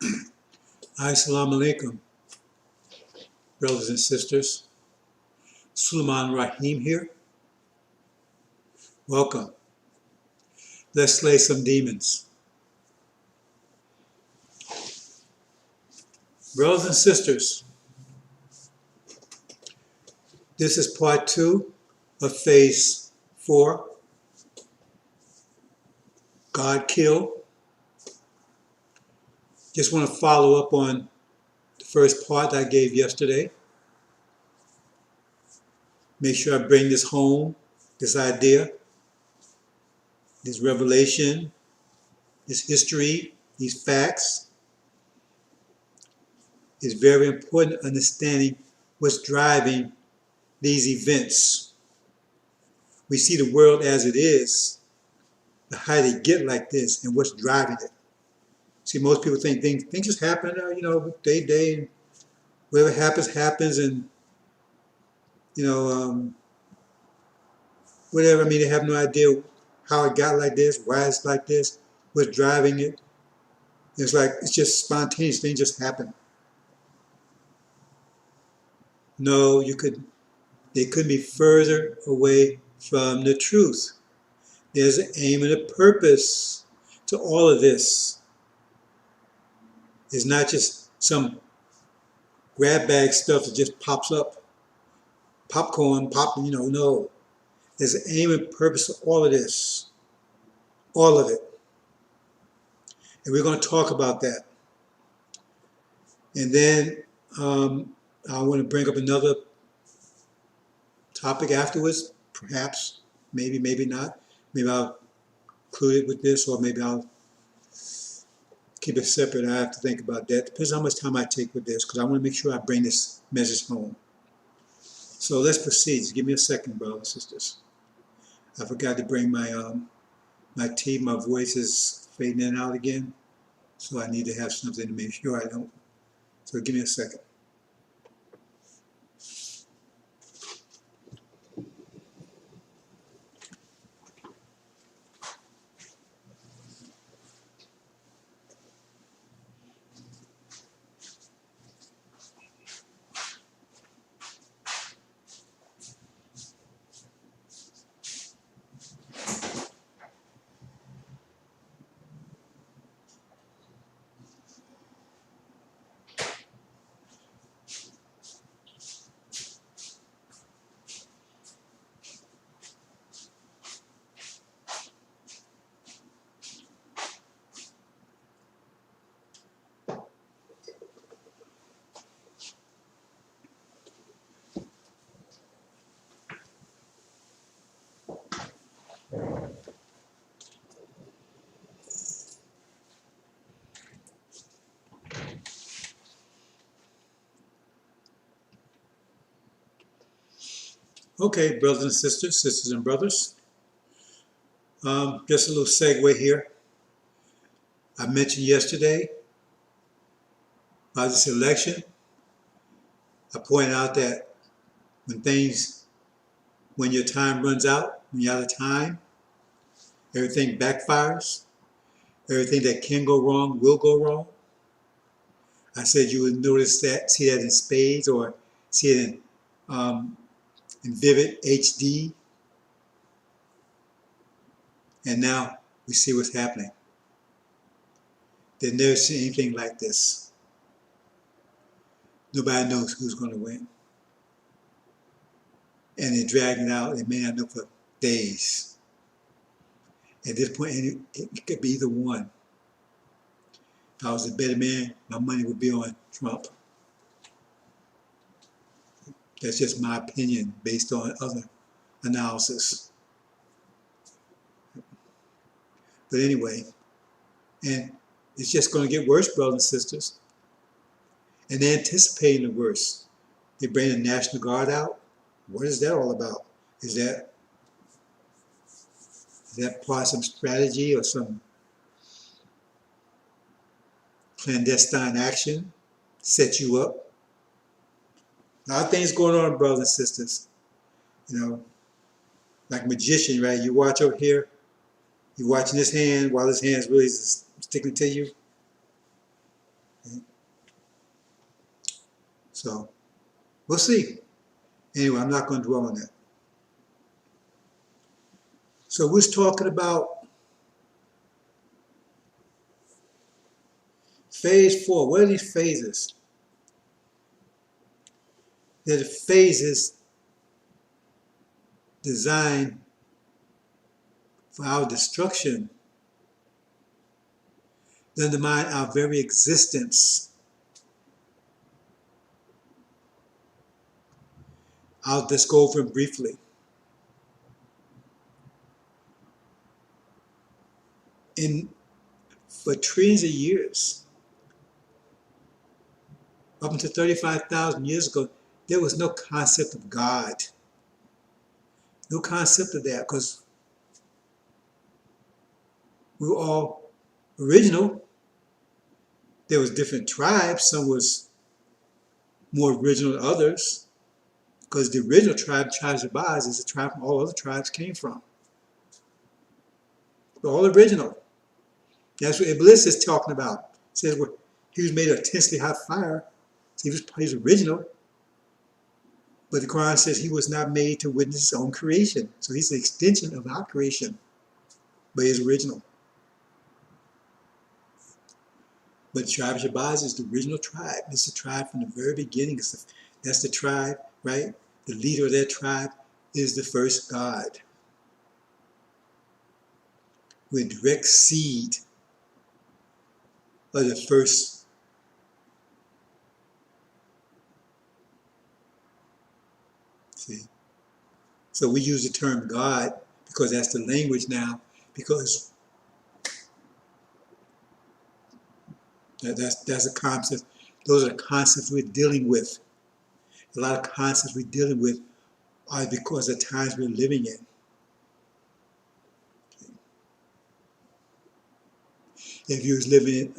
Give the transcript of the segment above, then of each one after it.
Assalamu alaikum, brothers and sisters. Suleiman Raheem here. Welcome. Let's slay some demons. Brothers and sisters, this is part 2 of phase 4. God kill. Just want to follow up on the first part I gave yesterday. Make sure I bring this home, this idea, this revelation, this history, these facts. It's very important understanding what's driving these events. We see the world as it is, but how they get like this and what's driving it. See, most people think things just happen, day to day, and whatever happens, and whatever. I mean, they have no idea how it got like this, why it's like this, what's driving it. It's like it's just spontaneous. Things just happen. No, they couldn't be further away from the truth. There's an aim and a purpose to all of this. It's not just some grab bag stuff that just pops up. Popcorn, no. There's an aim and purpose to all of this. All of it. And we're going to talk about that. And then I want to bring up another topic afterwards, perhaps, maybe not. Maybe I'll include it with this, or maybe I'll keep it separate. I have to think about that. Depends on how much time I take with this, because I want to make sure I bring this message home. So let's proceed. Just give me a second, brothers and sisters. I forgot to bring my my tea. My voice is fading in and out again, so I need to have something to make sure I don't. So give me a second. Okay, brothers and sisters and brothers. Just a little segue here. I mentioned yesterday about this election. I pointed out that when your time runs out, when you're out of time, everything backfires. Everything that can go wrong will go wrong. I said you would notice that, see that in spades, or see it in vivid HD. And now we see what's happening. They've never seen anything like this. Nobody knows who's going to win. And they're dragging it out. They may not know for days. At this point, it could be either one. If I was a better man, my money would be on Trump. That's just my opinion based on other analysis. But anyway, and it's just going to get worse, brothers and sisters. And they're anticipating the worst. They bring the National Guard out. What is that all about? Is that part of some strategy or some clandestine action? Set you up? A lot of things going on, brothers and sisters. Like a magician, right? You watch over here, you're watching this hand while this hand's really sticking to you. So we'll see. Anyway, I'm not going to dwell on that. So we're talking about phase 4. What are these phases? They're the phases designed for our destruction, to undermine our very existence. I'll just go over them briefly. For trillions of years, up until 35,000 years ago, there was no concept of God. No concept of that, because we were all original. There was different tribes. Some was more original than others, because the original tribe, tribes of Baz, is the tribe all other tribes came from. They're all original. That's what Iblis is talking about. It says well, he was made of intensely hot fire. So he was original. But the Quran says he was not made to witness his own creation. So he's an extension of our creation. But he's original. But the tribe of Shabazz is the original tribe. It's the tribe from the very beginning. That's the tribe, right? The leader of that tribe is the first God. We're direct seed of the first. See? So we use the term God because that's the language now, because that's a concept. Those are the concepts we're dealing with. A lot of concepts we're dealing with are because of the times we're living in. If you was living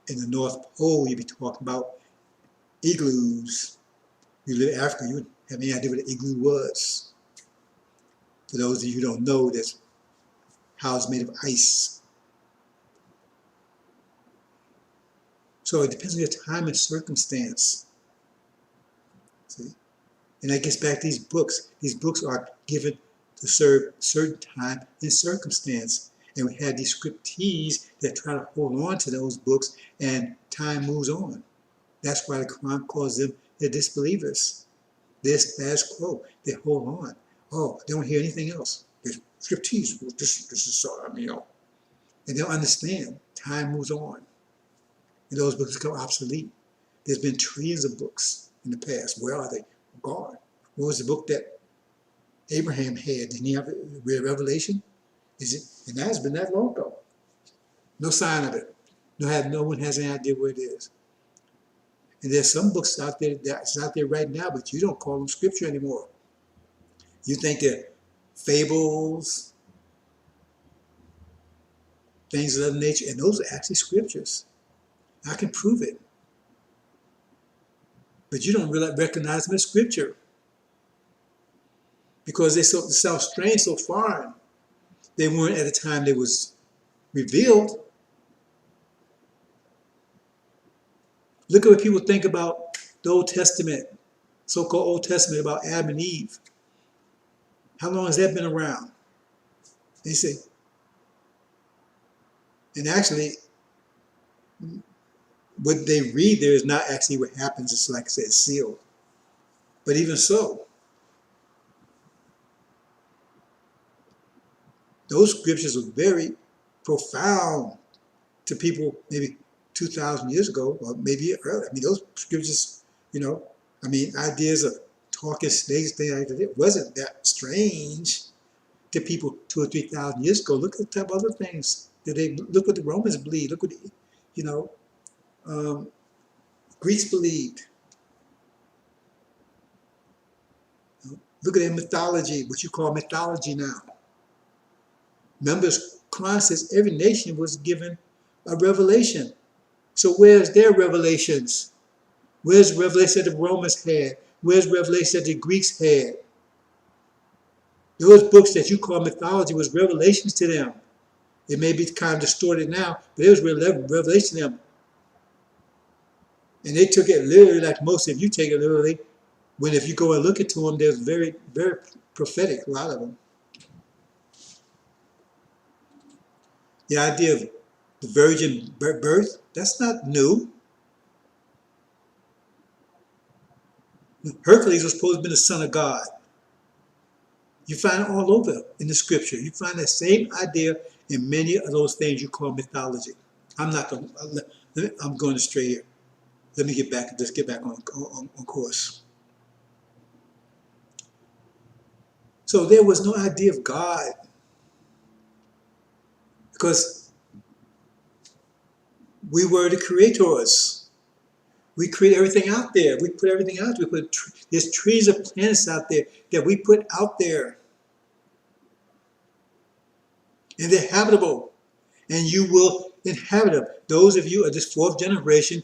in the North Pole, you'd be talking about igloos. You live in Africa, you wouldn't have any idea what an igloo was. For those of you who don't know, that's how it's made of ice. So it depends on your time and circumstance. See? And that gets back to these books. These books are given to serve certain time and circumstance. And we have these scriptees that try to hold on to those books, and time moves on. That's why the Quran calls them the disbelievers. They're status quo. They hold on. Oh, they don't hear anything else. There's scriptees. This is you know. And they don't understand. Time moves on. And those books become obsolete. There's been trillions of books in the past. Where are they? Gone. What was the book that Abraham had? Didn't he have Revelation? Is it? And that has been that long ago. No sign of it. No one has any idea where it is. And there's some books out there that's out there right now, but you don't call them scripture anymore. You think they're fables, things of that nature, and those are actually scriptures. I can prove it. But you don't really recognize them as scripture because they sound strange, so foreign. They weren't at the time they was revealed. Look at what people think about the Old Testament, so-called Old Testament, about Adam and Eve. How long has that been around? They say, and actually, what they read there is not actually what happens. It's like I said, sealed. But even so, those scriptures are very profound to people maybe 2,000 years ago, or maybe earlier. I mean, those scriptures, you know, I mean, ideas of talking snakes, things like that, it wasn't that strange to people 2,000 or 3,000 years ago. Look at the type of other things that look what the Romans believed. Look what, you know, Greeks believed. Look at their mythology, what you call mythology now. Remember, Quran says every nation was given a revelation. So where's their revelations? Where's the revelation that the Romans had? Where's the revelation that the Greeks had? Those books that you call mythology was revelations to them. It may be kind of distorted now, but it was revelation to them. And they took it literally like most of you take it literally, when if you go and look into them, they're very, very prophetic, a lot of them. The idea of the virgin birth, that's not new. Hercules was supposed to be the son of God. You find it all over in the scripture. You find that same idea in many of those things you call mythology. I'm not going. I'm going astray here. Let me get back. Let's get back on course. So there was no idea of God because we were the creators. We create everything out there. We put everything out there. There's trees of planets out there that we put out there, and they're habitable. And you will inhabit them. Those of you of this fourth generation,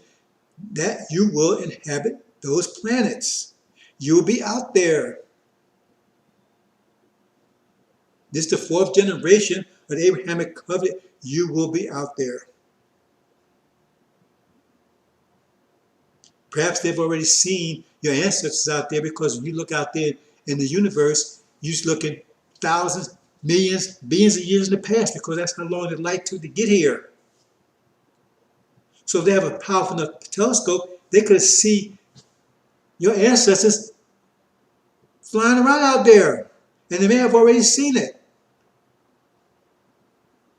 that you will inhabit those planets. You'll be out there. This is the fourth generation of the Abrahamic covenant. You will be out there. Perhaps they've already seen your ancestors out there, because when you look out there in the universe, you're looking thousands, millions, billions of years in the past, because that's how long it light took to get here. So if they have a powerful enough telescope, they could see your ancestors flying around out there. And they may have already seen it.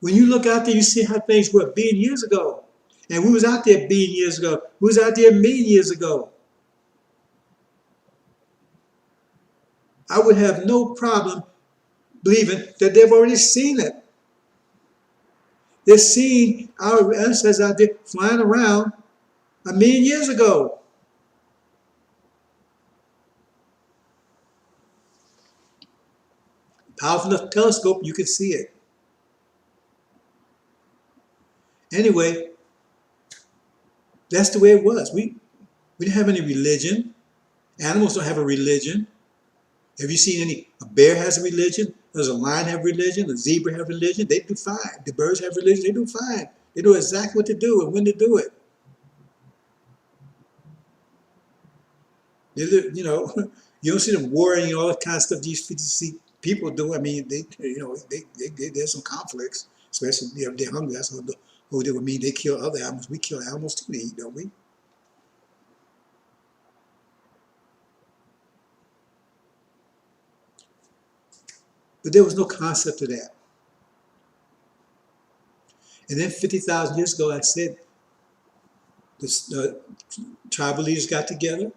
When you look out there, you see how things were a billion years ago. And we was out there a billion years ago. We was out there a million years ago. I would have no problem believing that they've already seen it. They've seen our ancestors out there flying around a million years ago. Powerful enough telescope, you could see it. Anyway, that's the way it was. We didn't have any religion. Animals don't have a religion. Have you seen a bear has a religion? Does a lion have religion? A zebra have religion? They do fine. The birds have religion? They do fine. They know exactly what to do and when to do it. You know, you don't see them warring and all that kind of stuff these people do. I mean, there's some conflicts, especially if they're hungry. That's what they would mean. They kill other animals. We kill animals too to eat, don't we? But there was no concept of that. And then 50,000 years ago, like I said, the tribal leaders got together,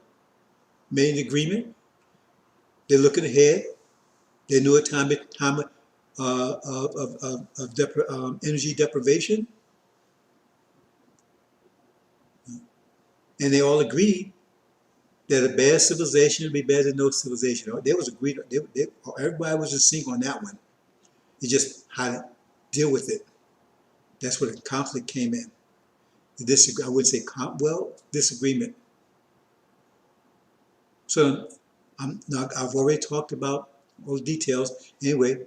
made an agreement. They're looking ahead. They knew a time of energy deprivation. And they all agreed that a bad civilization would be better than no civilization. They was agreed. Everybody was in sync on that one. It's just how to deal with it. That's where the conflict came in. I would say, disagreement. So I've already talked about all the details. Anyway,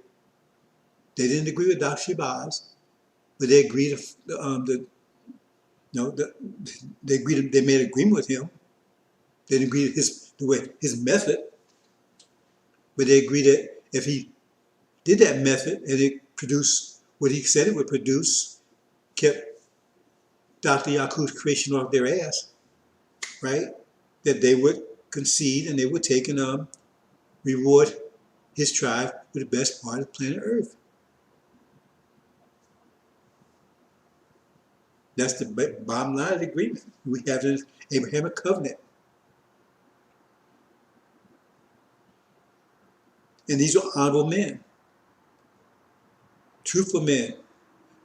they didn't agree with Dr. Shabazz, but they agreed they made an agreement with him. They didn't agree with his method, but they agreed that if he did that method and it produced what he said it would produce, kept Dr. Yakub's creation off their ass, right? That they would concede and they would take and reward his tribe with the best part of planet Earth. That's the bottom line of the agreement. We have the Abrahamic covenant. And these are honorable men, truthful men,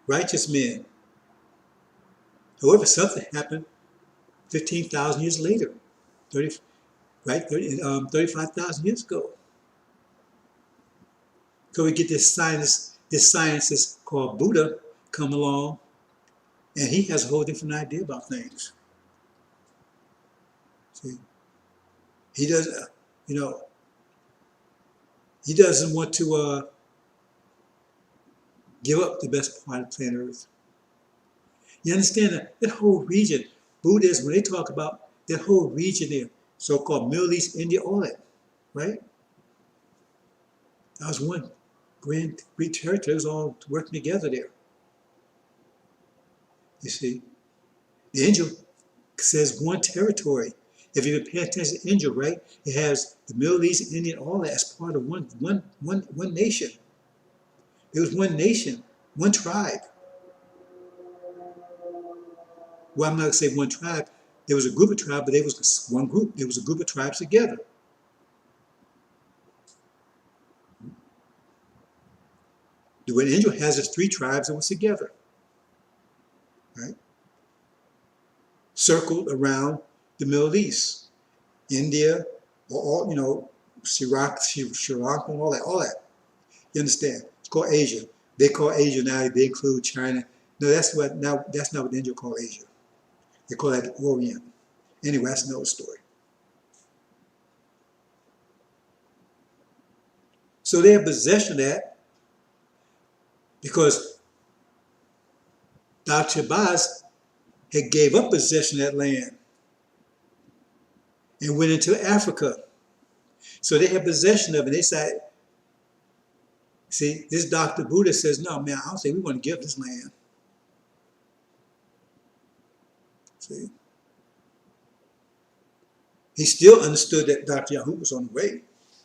righteous men. However, something happened 15,000 years later, 35,000 years ago. So we get this scientist called Buddha come along, and he has a whole different idea about things. See, he doesn't, he doesn't want to give up the best part of planet Earth. You understand that whole region, Buddhism, when they talk about that whole region there, so-called Middle East, India, all that, right? That was one grand Greek territory. It was all working together there. You see, the angel says one territory. If you pay attention to the angel, right, it has the Middle East, India, all that as part of one nation. It was one nation, one tribe. Well, I'm not going to say one tribe. There was a group of tribes, but there was one group. There was a group of tribes together. The angel has his three tribes that was together, right? Circled around the Middle East, India, or all, Sri Lanka, and all that. You understand? It's called Asia. They call Asia now. They include China. No, that's not what the angel called Asia. They call that the Orient. Anyway, that's another story. So they have possession of that because Dr. Abbas had gave up possession of that land and went into Africa. So they had possession of it. They said, see, this Dr. Buddha says, no, man, I don't think we want to give this land. See? He still understood that Dr. Yahoo was on the way,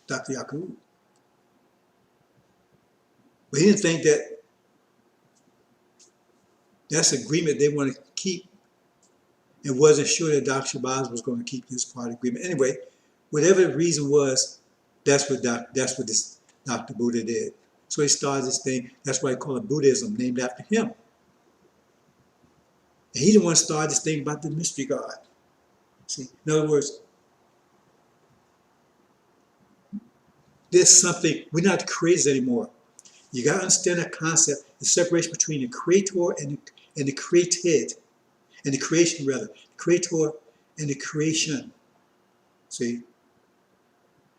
Dr. Yahoo. But he didn't think that that's agreement they want to keep and wasn't sure that Dr. Shabazz was going to keep this part agreement. Anyway, whatever the reason was, that's what this Dr. Buddha did. So he started this thing. That's why he called it Buddhism, named after him. And he didn't want to start this thing about the mystery God. See, in other words, there's something, we're not the creators anymore. You got to understand that concept, the separation between the creator and the created, and the creation rather. The creator and the creation. See?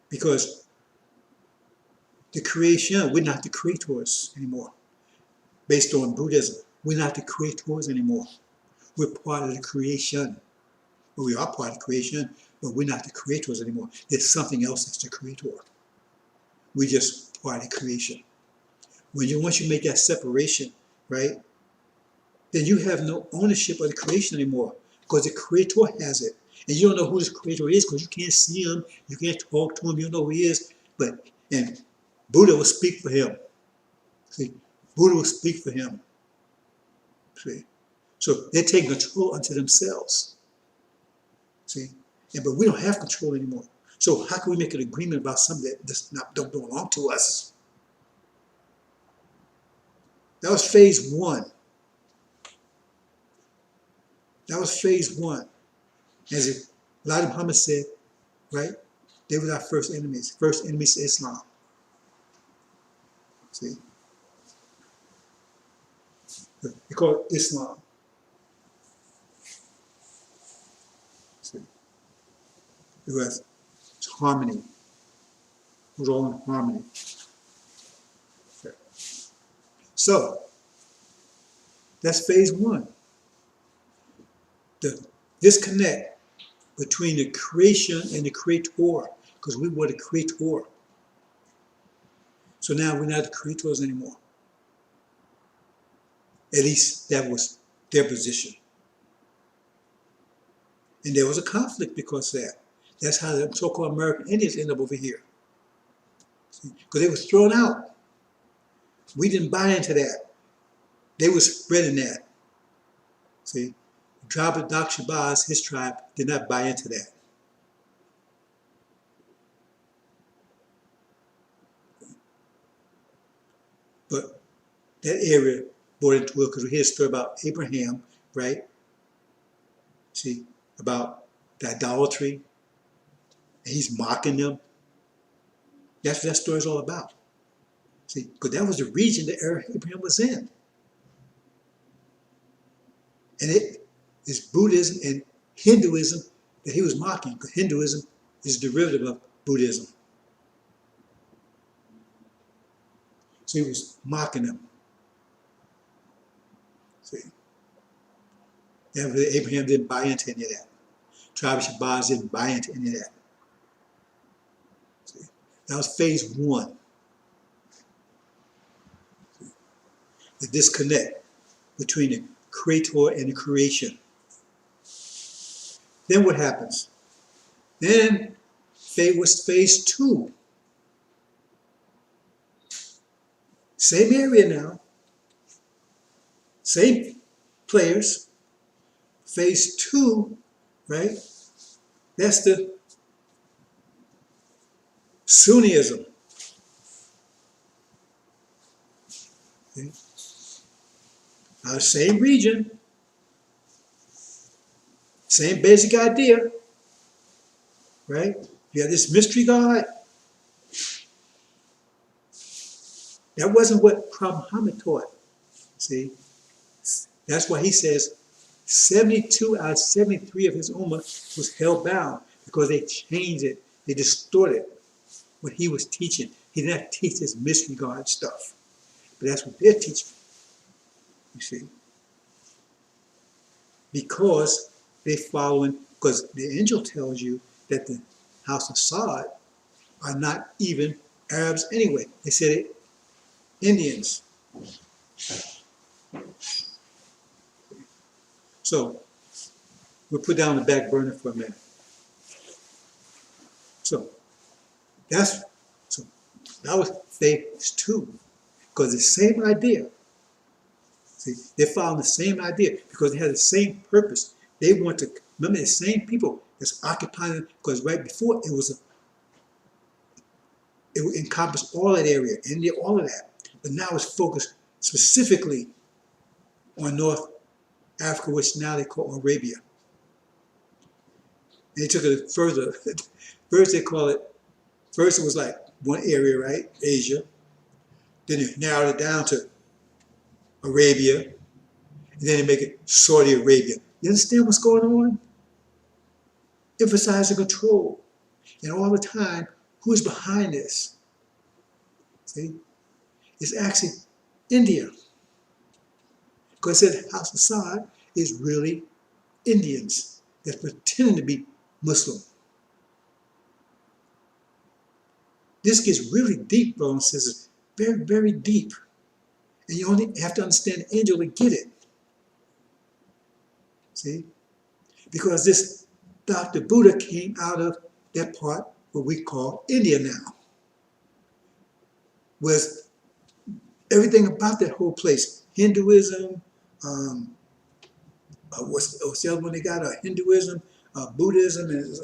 Because the creation, we're not the creators anymore. Based on Buddhism, we're not the creators anymore. We're part of the creation. Well, we are part of the creation, but we're not the creators anymore. There's something else that's the creator. We're just part of the creation. Once you make that separation, right, then you have no ownership of the creation anymore because the creator has it. And you don't know who this creator is because you can't see him, you can't talk to him, you don't know who he is. And Buddha will speak for him. See, Buddha will speak for him. See, so they're taking control unto themselves. See, but we don't have control anymore. So how can we make an agreement about something that don't belong to us? That was phase one. That was phase one. As Elijah Muhammad said, right? They were our first enemies. First enemies to Islam. See? They call it Islam. See? It was harmony. It was all in harmony. Okay. So, that's phase one. The disconnect between the creation and the creator, because we were the creator. So now we're not the creators anymore. At least that was their position. And there was a conflict because of that. That's how the so-called American Indians end up over here. Because they were thrown out. We didn't buy into that. They were spreading that. See, the tribe of Dr. Shabazz, his tribe, did not buy into that. But that area brought into it because we hear a story about Abraham, right? See, about the idolatry, and he's mocking them. That's what that story is all about. See, because that was the region that Abraham was in. And it is Buddhism and Hinduism that he was mocking, because Hinduism is a derivative of Buddhism. So he was mocking them. See, Abraham didn't buy into any of that. Tribe of Shabazz didn't buy into any of that. See? That was phase one. See? The disconnect between the creator and the creation. Then what happens? Then was phase two. Same area now. Same players. Phase two, right? That's the Sunnism. Okay. Now, same region, same basic idea, right? You have this mystery God. That wasn't what Prophet Muhammad taught. See? That's why he says 72 out of 73 of his ummah was held bound because they changed it. They distorted what he was teaching. He did not teach this mystery God stuff. But that's what they're teaching. You see? Because because the angel tells you that the house of Saad are not even Arabs anyway. They said it, Indians. So we'll put down the back burner for a minute. So that was phase two. Because the same idea, see, they found the same idea because they had the same purpose. They want to remember the same people that's occupying, because right before it encompassed all that area, India, all of that. But now it's focused specifically on North Africa, which now they call Arabia. And they took it further. First it was like one area, right? Asia. Then they narrowed it down to Arabia. And then they make it Saudi Arabia. You understand what's going on? Emphasizing control. And all the time, who's behind this? See? It's actually India. Because it said the House of Saad is really Indians that's pretending to be Muslim. This gets really deep, brothers and sisters. Very, very deep. And you only have to understand the angel to get it. See? Because this Dr. Buddha came out of that part, what we call India now. Was everything about that whole place, Hinduism, what's the other one they got? Hinduism, Buddhism, and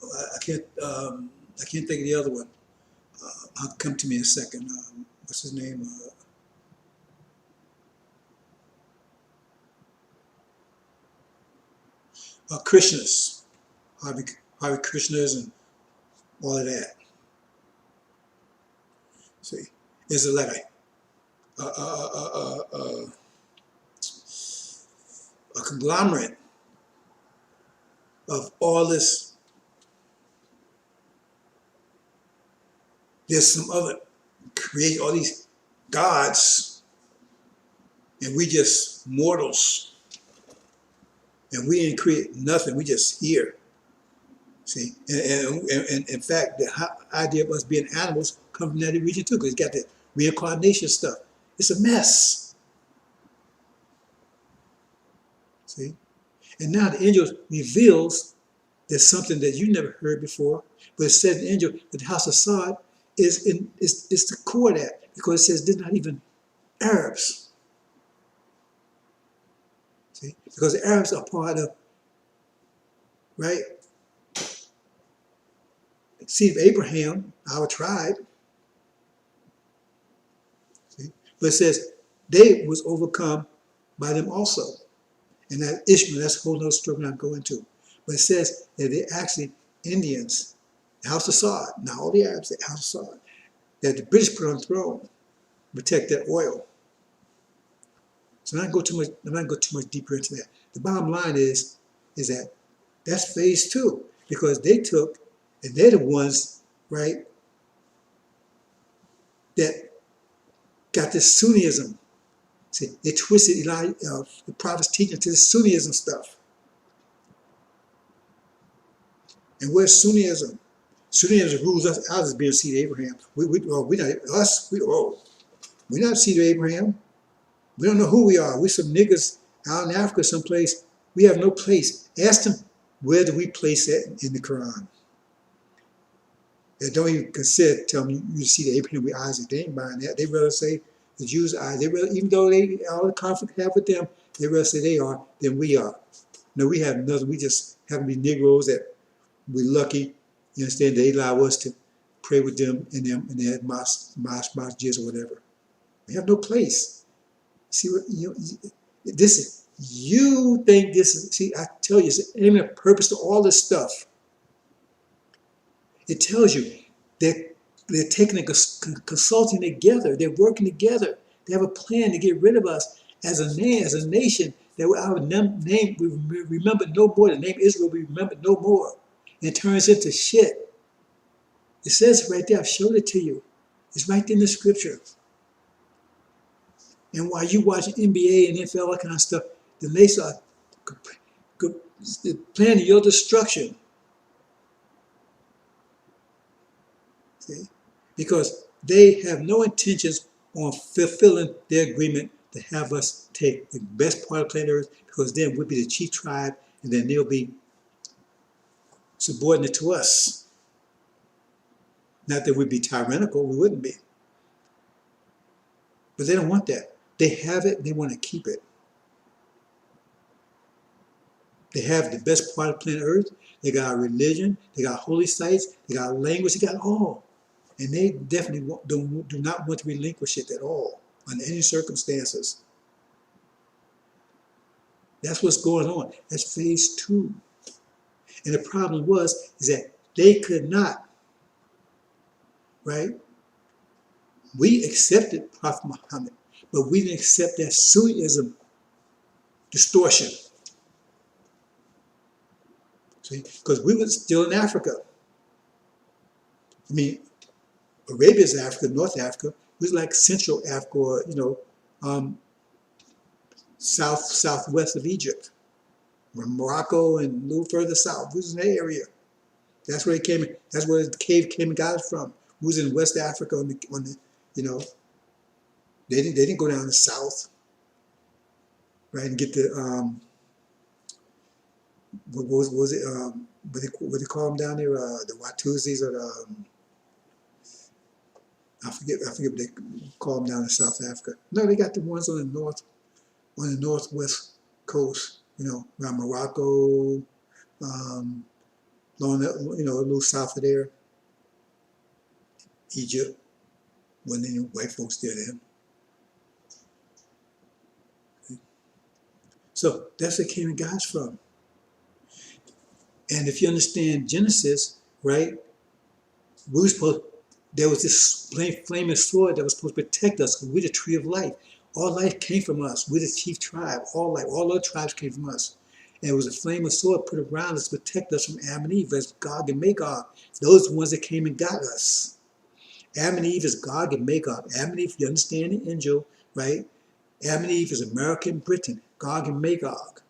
I can't think of the other one. I'll come to me in a second. What's his name? Krishnas, Hare Krishnas, and all of that. See, it's like a conglomerate of all this. There's some other create all these gods, and we just mortals. And we ain't create nothing, we just here. See, and in fact, the idea of us being animals comes from that region too, because it's got that reincarnation stuff. It's a mess. See, and now the angel reveals there's something that you never heard before, but it said in the angel that the house of Saad is the core of that, because it says they're not even Arabs. See, because the Arabs are part of, right? Seed of Abraham, our tribe. See? But it says they was overcome by them also. And that Ishmael, that's a whole other story I'm not going into. But it says that they're actually Indians, the house of Saad, not all the Arabs, the house of Saad, that the British put on the throne to protect that oil. So I'm not going to go too much deeper into that. The bottom line is that that's phase two, because they took, and they're the ones, right, that got this Sunnism See, they twisted the prophet's teaching to the Sunnism stuff. And where's Sunnism? Sunnism rules us out as being seed of Abraham. We're not us. We're not seed of Abraham. We don't know who we are. We're some niggas out in Africa someplace. We have no place. Ask them, where do we place that in the Quran? They don't even consider telling you see the Abraham with Isaac. They ain't buying that. They rather say the Jews are. They rather, even though they all the conflict have with them, they rather say they are than we are. No, we have nothing. We just happen to be Negroes that we're lucky. You understand? They allow us to pray with them in their masjids or whatever. We have no place. See what this is? You think this is? See, I tell you, it's the aim and purpose to all this stuff. It tells you they're taking and consulting together. They're working together. They have a plan to get rid of us as a nation. That our name we remember no more. The name Israel we remember no more. And it turns into shit. It says right there. I've showed it to you. It's right there in the scripture. And while you watching NBA and NFL, all that kind of stuff, the nations are planning your destruction. See? Because they have no intentions on fulfilling their agreement to have us take the best part of planet Earth, because then we'll be the chief tribe, and then they'll be subordinate to us. Not that we'd be tyrannical, we wouldn't be. But they don't want that. They have it, they want to keep it. They have the best part of planet Earth. They got our religion, they got holy sites, they got our language, they got it all. And they definitely do not want to relinquish it at all, under any circumstances. That's what's going on. That's phase 2. And the problem is that they could not, right? We accepted Prophet Muhammad, but we didn't accept that Sunnism distortion. See, because we were still in Africa. I mean, Arabia's Africa, North Africa. It was like Central Africa, or southwest of Egypt, Morocco, and a little further south. We was in that area. That's where it came. That's where the cave came and got it from. We was in West Africa on the they didn't go down the south, right, and get the what was it what they call them down there, the Watusis, or the I forget what they call them down in South Africa. No, they got the ones on the northwest coast, around Morocco, along that, a little south of there. Egypt, wasn't any white folks there then. So that's where Canaan God's from. And if you understand Genesis, right, there was this flaming sword that was supposed to protect us, because we're the tree of life. All life came from us. We're the chief tribe. All other tribes came from us. And it was a flaming sword put around us to protect us from Adam and Eve, as Gog and Magog. Those are the ones that came and got us. Adam and Eve is Gog and Magog. Adam and Eve, you understand the angel, right? Adam and Eve is America and Britain, Gog and Magog.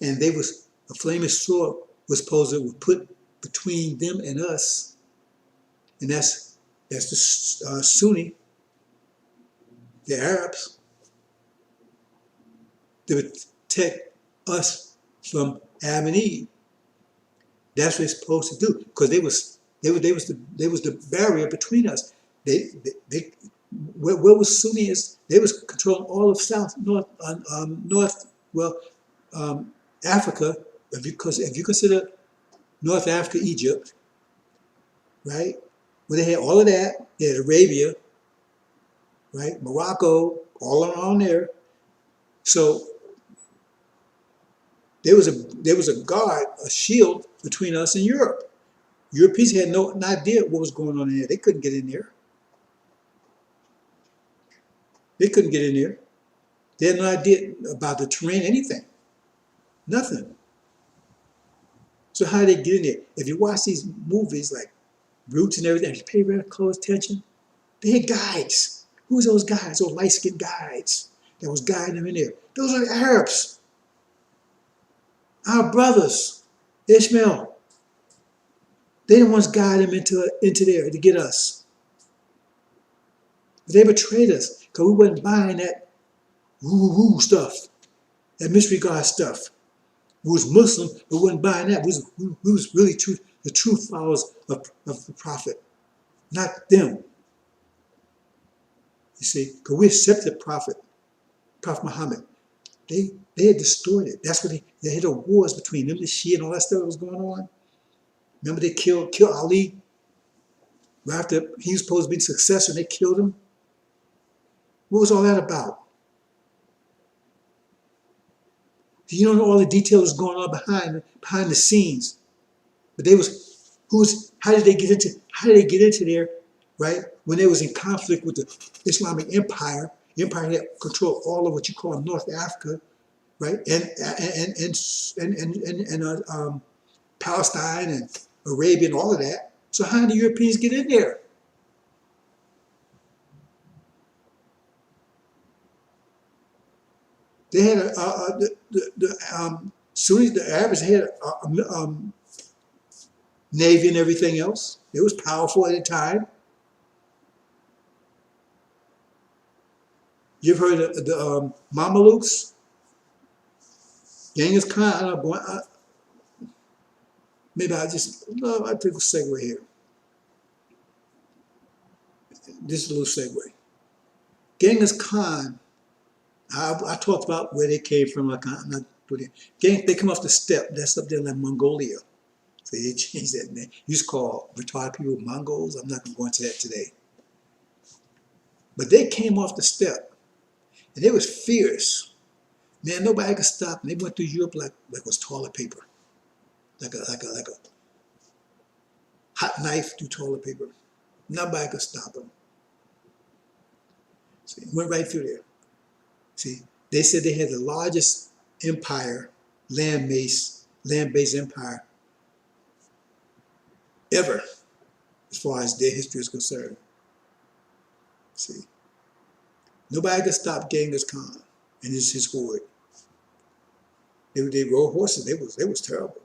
And a flaming sword was supposed to put between them and us. And that's the Sunni, the Arabs, to protect us from Adam and Eve. That's what it's supposed to do, because they was the barrier between us. Where was Sunnis? They was controlling all of Africa. If you consider North Africa, Egypt, right? Where they had all of that, they had Arabia, right? Morocco, all around there. So there was a guard, a shield between us and Europe. Europeans had no idea what was going on in there. They couldn't get in there. They couldn't get in there. They had no idea about the terrain, anything. Nothing. So how did they get in there? If you watch these movies like Roots and everything, if you pay very close attention, they had guides. Who's those guys, those light-skinned guys that was guiding them in there? Those are the Arabs, our brothers, Ishmael. They the ones guiding them into there to get us. But they betrayed us because we wasn't buying that woo-woo stuff, that mystery God stuff. We was Muslim, but wasn't buying that. We was really the true followers of the prophet, not them. You see, because we accepted Prophet Muhammad. They had destroyed it. That's what they had the wars between them, the Shia and all that stuff that was going on. Remember they killed Ali right after he was supposed to be the successor and they killed him? What was all that about? You don't know all the details going on behind the scenes. But they was how did they get into there, right? When they was in conflict with the Islamic Empire, the empire had control all of what you call North Africa, right? And Palestine and Arabia and all of that. So how did the Europeans get in there? They had the Sunnis, the Arabs had a navy and everything else. It was powerful at the time. You've heard of the Mamelukes, Genghis Khan. Maybe I just no. I took a segue here. This is a little segue. Genghis Khan. I talked about where they came from. I'm not putting. They come off the steppe. That's up there in like Mongolia. So they changed that name. Used to call retarded people Mongols. I'm not going to go into that today. But they came off the steppe, and they was fierce. Man, nobody could stop them. They went through Europe like it was toilet paper, like a hot knife through toilet paper. Nobody could stop them. See, went right through there. See, they said they had the largest empire, land-based empire ever, as far as their history is concerned. See, nobody could stop Genghis Khan and his horde. They rode horses. They was terrible.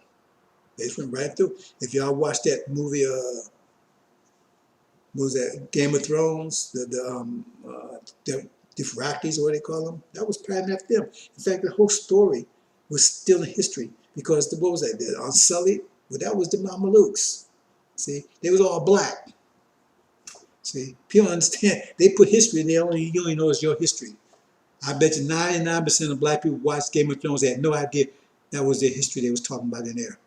They just went right through. If y'all watched that movie, what was that, Game of Thrones, the Dothraki, or what they call them, that was patterned after them. In fact, the whole story was still in history because what was that? The Unsullied, well, that was the Mamelukes. See, they was all black. See, people understand. They put history, and you only know it's your history. I bet you 99% of black people watched Game of Thrones. They had no idea that was their history they was talking about in there.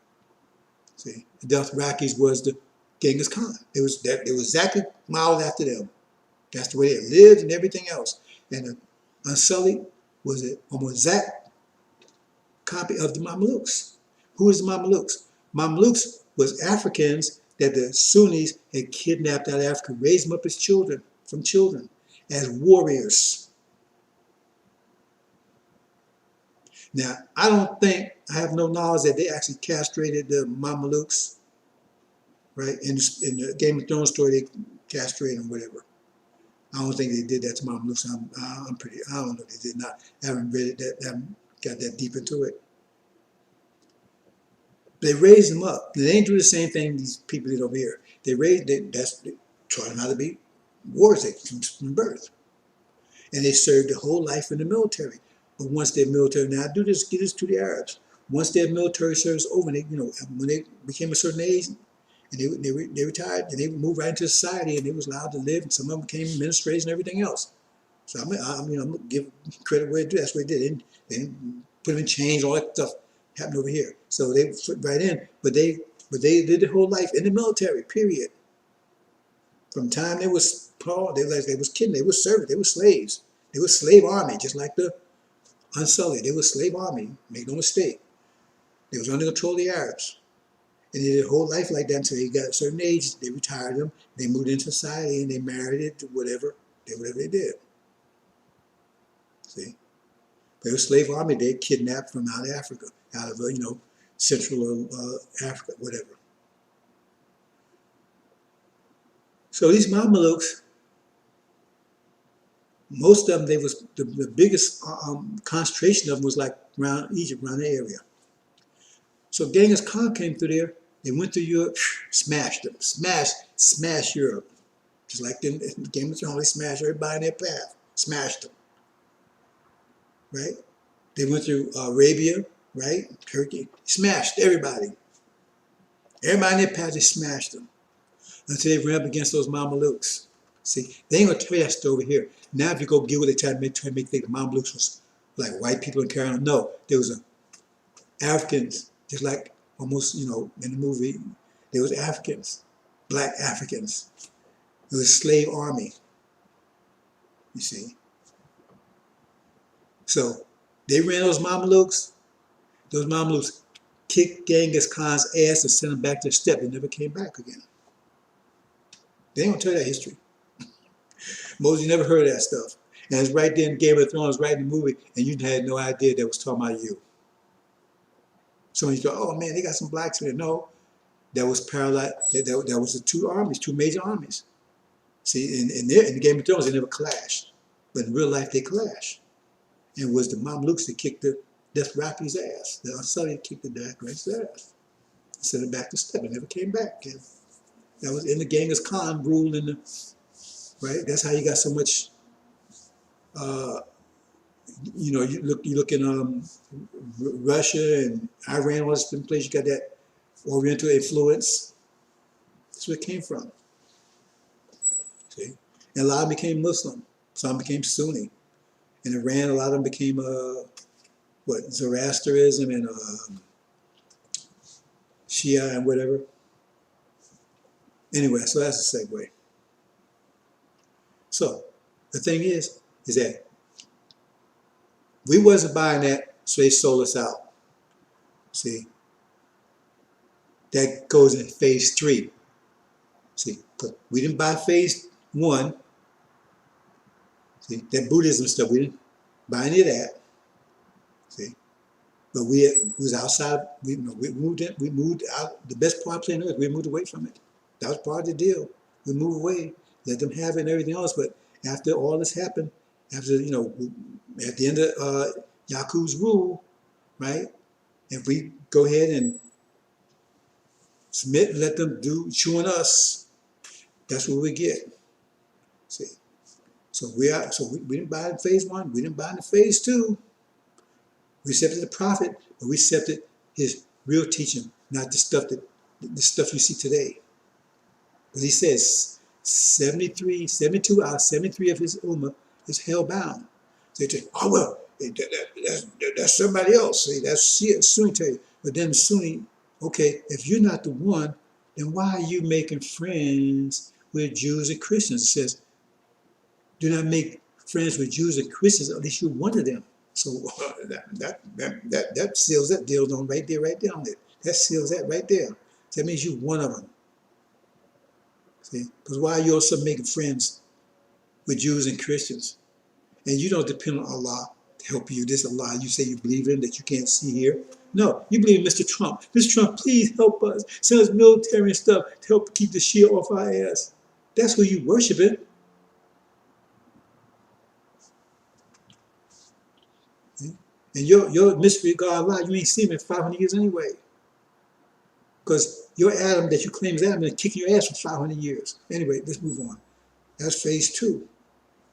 See, the Dothrakis was the Genghis Khan. It was exactly modeled after them. That's the way they lived and everything else. And the Unsullied was an almost exact copy of the Mamelukes. Who is the Mamelukes? Mamelukes was Africans that the Sunnis had kidnapped out of Africa, raised them up as children, as warriors. Now, I have no knowledge that they actually castrated the Mamelukes, right? In the Game of Thrones story, they castrated them, whatever. I don't think they did that to Mamelukes. I don't know, they did not. I haven't read it, haven't got that deep into it. They raised them up. They ain't do the same thing these people did over here. They taught them how to be warriors from birth. And they served their whole life in the military. But once their military, now get this to the Arabs. Once their military service over, when they became a certain age, and they retired, and they moved right into society, and they was allowed to live. And some of them became administrators and everything else. So I'm gonna give credit where it did. That's what they did. They didn't put them in chains, all that stuff happened over here. So they fit right in. But they did their whole life in the military. Period. From the time they was kidding. They was servants. They were slaves. They were slave army, just like the Unsullied. They were slave army. Make no mistake. They was under control of the Arabs. And they did their whole life like that until they got a certain age. They retired them. They moved into society and they married it to whatever they did. See? They were slave army. They kidnapped from out of Africa, out of Central Africa, whatever. So these Mamelukes, Most of them, they was the biggest concentration of them was like around Egypt, around the area. So Genghis Khan came through there. They went through Europe, smashed them, smashed Europe. Just like in Game of Thrones, they smashed everybody in their path, smashed them, right? They went through Arabia, right? Turkey, smashed everybody. Everybody in their path, they smashed them until they ran up against those Mamelukes. See, they ain't gonna tell you that story over here. Now, if you go get what they try to make think the Mamelukes was like white people in Carolina. No, there was Africans, just like almost, in the movie, there was Africans, black Africans. It was a slave army, you see. So they ran those Mamelukes. Those Mamelukes kicked Genghis Khan's ass and sent him back to the steppe. They never came back again. They ain't gonna tell you that history. Most of you never heard of that stuff. And it's right there in Game of Thrones, right in the movie, and you had no idea that was talking about you. So when you thought, oh man, they got some blacks in there. No, that was parallel. That was the two armies, two major armies. See, in the Game of Thrones, they never clashed, but in real life, they clashed. And it was the Mamluks that kicked the Dothraki ass. The Ansari kicked the Dothraki ass, sent it back to steppe. It never came back. And that was in the Genghis Khan rule in the right. That's how you got so much. You look in Russia and Iran, all this different places. You got that Oriental influence. That's where it came from. See, and a lot of them became Muslim. Some became Sunni. In Iran, a lot of them became Zoroastrianism and Shia and whatever. Anyway, so that's a segue. So the thing is that we wasn't buying that, so they sold us out. See, that goes in phase 3. See, we didn't buy phase 1. See, that Buddhism stuff, we didn't buy any of that. See, but we was outside. We moved in. We moved out. The best part of planet Earth, we moved away from it. That was part of the deal. We moved away, let them have it and everything else. But after all this happened, after at the end of Yakub's rule, right? If we go ahead and submit and let them do chewing us, that's what we get. See, so we didn't buy in phase 1. We didn't buy in phase 2. We accepted the prophet, but we accepted his real teaching, not the stuff you see today. Because he says 72 out of 73 of his ummah is hell-bound. So they say, oh, well, that's somebody else. See, that's Sunni tell you. But then Sunni, okay, if you're not the one, then why are you making friends with Jews and Christians? It says, do not make friends with Jews and Christians unless you're one of them. So that seals that deal on right there on it. That seals that right there. So that means you're one of them. See? Because why are you also making friends with Jews and Christians? And you don't depend on Allah to help you. This Allah you say you believe in that you can't see here. No, you believe in Mr. Trump. Mr. Trump, please help us. Send us military and stuff to help keep the Shia off our ass. That's who you worshiping. And your mystery God Allah, you ain't seen him in 500 years anyway. Because your Adam that you claim is Adam been kicking your ass for 500 years. Anyway, let's move on. That's phase 2.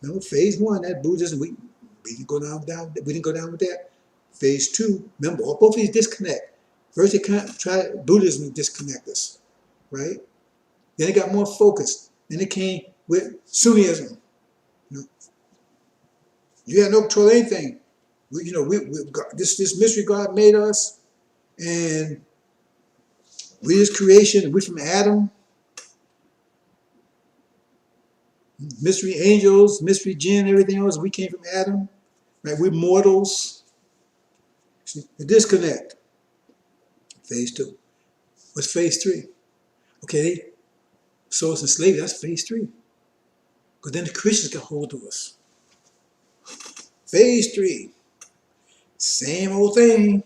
Remember, phase 1, that Buddhism, we didn't go down with that. Phase 2, remember, both of these disconnect. First, they tried Buddhism to disconnect us, right? Then it got more focused. Then it came with Sunnism. You had no control of anything. This mystery God made us, and we His creation. We from Adam. Mystery angels, mystery jinn, everything else. We came from Adam, right? We're mortals. See, the disconnect. Phase 2. What's phase 3? Okay, they sold us in slavery. That's phase 3. Because then the Christians got hold of us. Phase 3. Same old thing,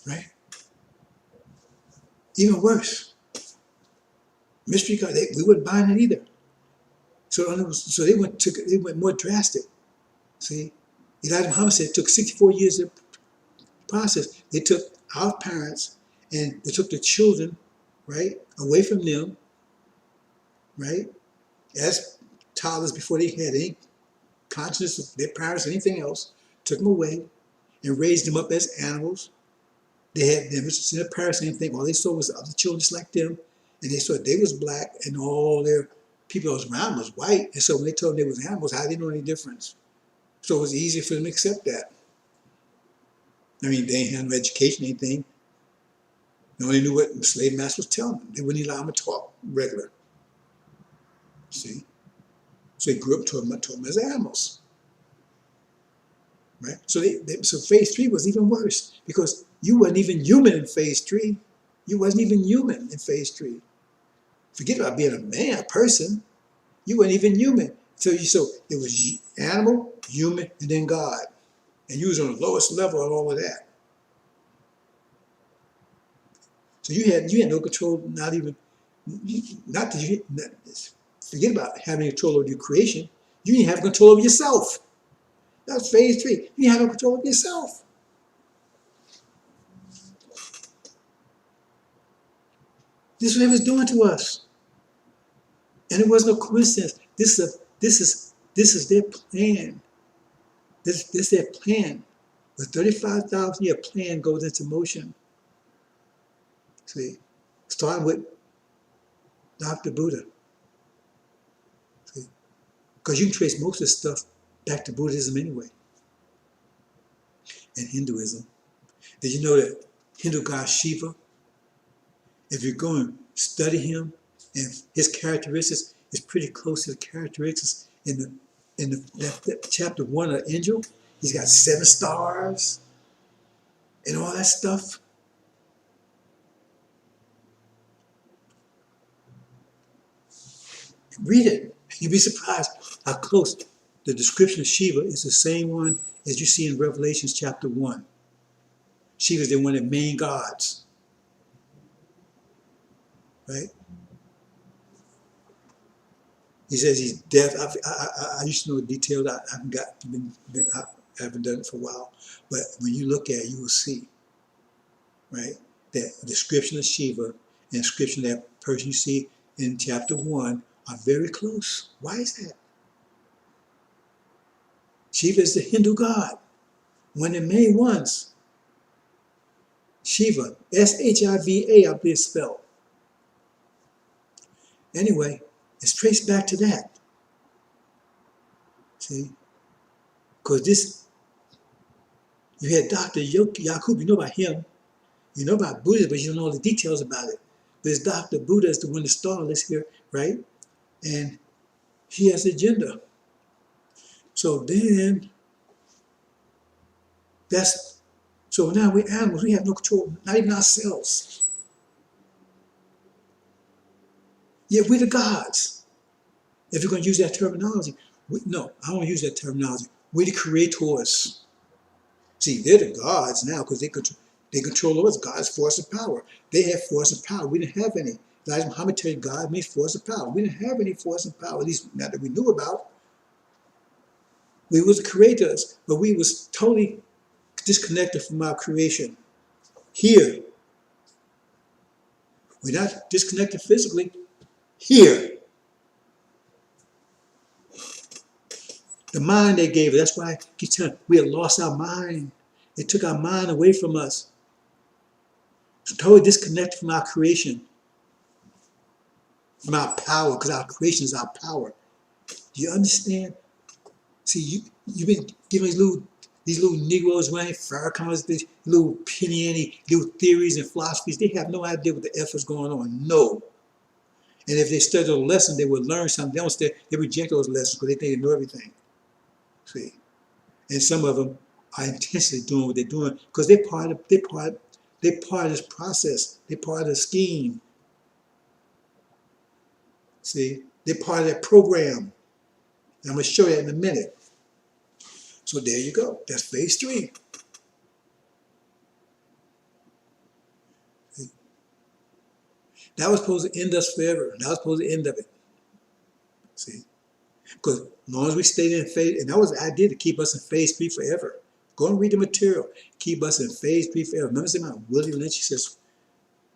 right? Even worse. Mystery God, we wouldn't buy it either. So they went more drastic. See, Elijah Muhammad said it took 64 years to process. They took our parents and they took the children, right, away from them, right, as toddlers before they had any consciousness of their parents or anything else, took them away and raised them up as animals. They had never seen their parents or anything. All they saw was other children just like them, and they saw they was black and all their people that was around was white. And so when they told them they was animals, how did they know any difference? So it was easy for them to accept that. I mean, they ain't had no education, anything. They only knew what the slave master was telling them. They wouldn't allow them to talk regular. See? So they grew up to them as animals. Right? So so phase 3 was even worse because you wasn't even human in phase 3. You wasn't even human in phase 3. Forget about being a man, a person. You weren't even human. So it was animal, human, and then God. And you was on the lowest level of all of that. So you had no control, not that you, forget about having control over your creation. You didn't have control over yourself. That's phase 3. You didn't have no control over yourself. This is what it was doing to us. And it was no coincidence. This is their plan. This is their plan. The 35,000 year plan goes into motion. See, starting with Dr. Buddha. See, because you can trace most of this stuff back to Buddhism anyway, and Hinduism. Did you know that Hindu god Shiva, if you go and study him and his characteristics, is pretty close to the characteristics in that chapter 1 of Angel. He's got 7 stars and all that stuff. Read it. You'd be surprised how close the description of Shiva is the same one as you see in Revelation chapter 1. Shiva is one of the main gods. Right? He says he's deaf. I used to know the details. I haven't done it for a while. But when you look at it, you will see, right, that the description of Shiva and the description of that person you see in chapter 1 are very close. Why is that? Shiva is the Hindu god, one of the main ones. Shiva, S-H-I-V-A, I believe it's spelled. Anyway, it's traced back to that. See? Because you had Dr. Yakub, you know about him. You know about Buddha, but you don't know all the details about it. But it's Dr. Buddha is the one that started this here, right? And he has an agenda. So then, so now we're animals. We have no control, not even ourselves. Yet we're the gods. If you're going to use that terminology, no, I don't use that terminology. We're the creators. See, they're the gods now because they control us. God's force of power. They have force of power. We didn't have any. Elijah Muhammad tell you God means force of power. We didn't have any force of power, at least not that we knew about. We was the creators, but we was totally disconnected from our creation. Here, we're not disconnected physically. Here, the mind they gave us, that's why I keep telling you, we had lost our mind. They took our mind away from us. So totally disconnected from our creation, from our power, because our creation is our power. Do you understand? See, you've been giving these little Negroes running fire comers, these little penny little theories and philosophies. They have no idea what the F is going on. No. And if they study a lesson, they would learn something. They don't study, they reject those lessons because they think they know everything. See, and some of them are intentionally doing what they're doing because they're part of this process. They're part of the scheme. See, they're part of that program. And I'm going to show you that in a minute. So there you go. That's phase 3. See? That was supposed to end us forever. That was supposed to end of it. See? Because as long as we stayed in phase, and that was the idea to keep us in phase 3 forever. Go and read the material. Keep us in phase 3 forever. Remember something about Willie Lynch? He says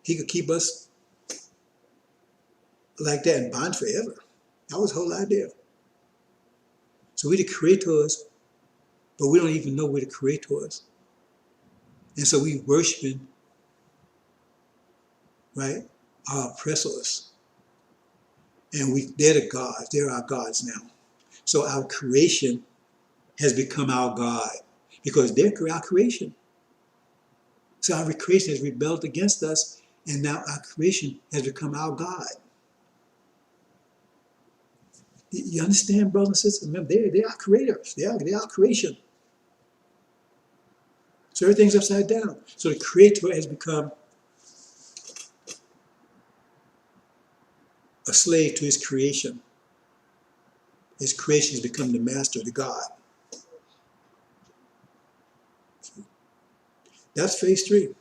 he could keep us like that in bond forever. That was the whole idea. So we're the creators, but we don't even know we're the creators. And so we worshiping, right, our oppressors. And they're the gods. They're our gods now. So our creation has become our God because they're our creation. So our creation has rebelled against us, and now our creation has become our God. You understand, brothers and sisters? Remember, they're our creators. They're our creation. So everything's upside down. So the creator has become a slave to his creation. His creation has become the master, the God. That's phase 3.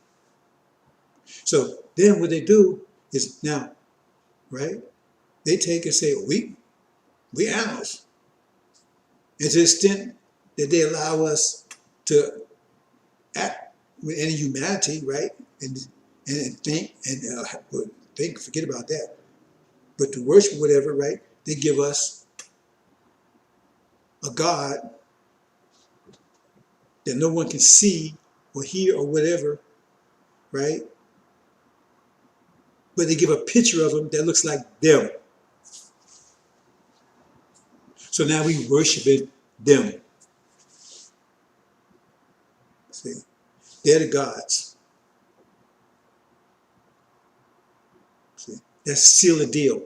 So then what they do is now, right? They take and say, we animals. And to the extent that they allow us to act with any humanity, right? And think think, forget about that. But to worship whatever, right? They give us a God that no one can see or hear or whatever, right? But they give a picture of him that looks like them. So now we worshiping them. See, they're the gods. See, that's seal a deal.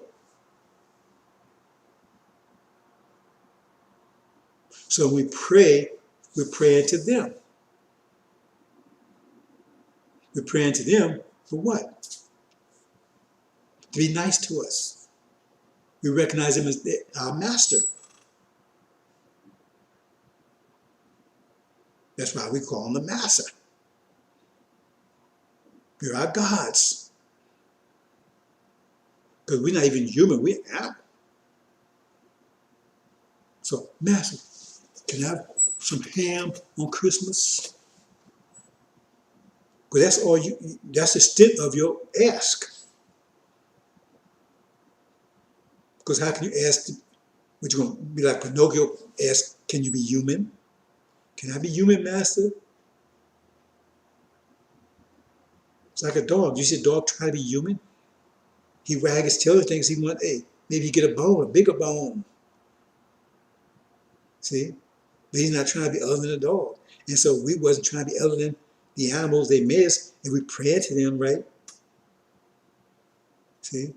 So when we pray, we're praying to them. We're praying to them for what? To be nice to us. We recognize him as our master. That's why we call him the master. We're our gods. Because we're not even human, we're animal. So, master, can I have some ham on Christmas? Because that's the extent of your ask. Because how can you ask, what you're going to be like Pinocchio, ask, can you be human? Can I be human, master? It's like a dog. You see a dog try to be human? He wag his tail and thinks he want, hey, maybe you get a bone, a bigger bone. See? But he's not trying to be other than a dog. And so we wasn't trying to be other than the animals they made us, and we prayed to them, right? See?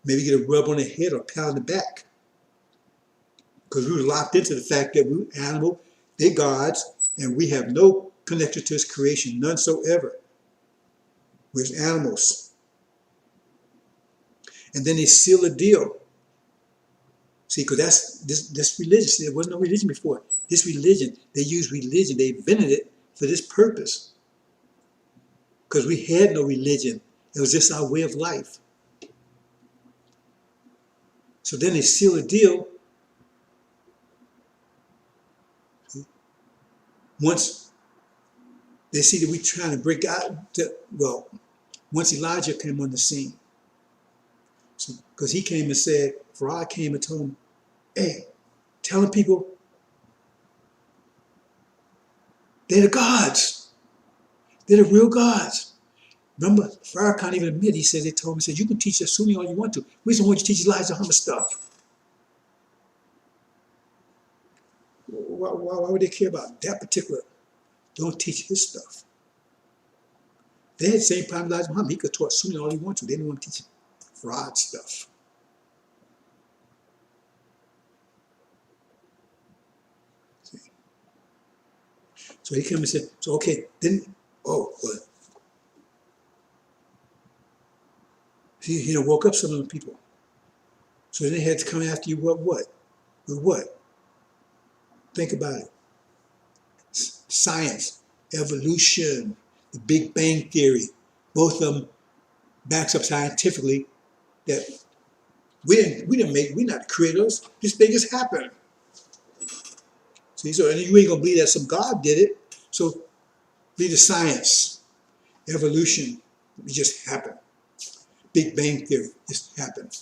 Maybe get a rub on the head or a pat on the back. Because we were locked into the fact that we're animal, they're gods, and we have no connection to his creation, none so ever. We're animals. And then they seal a deal. See, because that's this religion. See, there was no religion before. This religion, they used religion, they invented it for this purpose. Because we had no religion. It was just our way of life. So then they seal a deal. Once they see that we're trying to break out, once Elijah came on the scene, because he came and said, Farah came and told him, hey, telling people they're the gods. They're the real gods. Remember, Farah can't even admit, he said, they told him, he said, you can teach us Sunni all you want to. We just want you to teach Elijah Muhammad stuff. Why would they care about that particular? Don't teach his stuff. They had the same problem with Elijah Muhammad. He could taught Sunni all he wanted to. They didn't want to teach fraud stuff. See? So he came and said, so okay, then, he woke up some of the people. So then they had to come after you, what? With what? Think about it. Science, evolution, the Big Bang Theory, both of them backs up scientifically that We're not the creators. This thing just happened. See, so and you ain't gonna believe that some God did it. So believe the science, evolution, it just happened. Big Bang Theory just happened.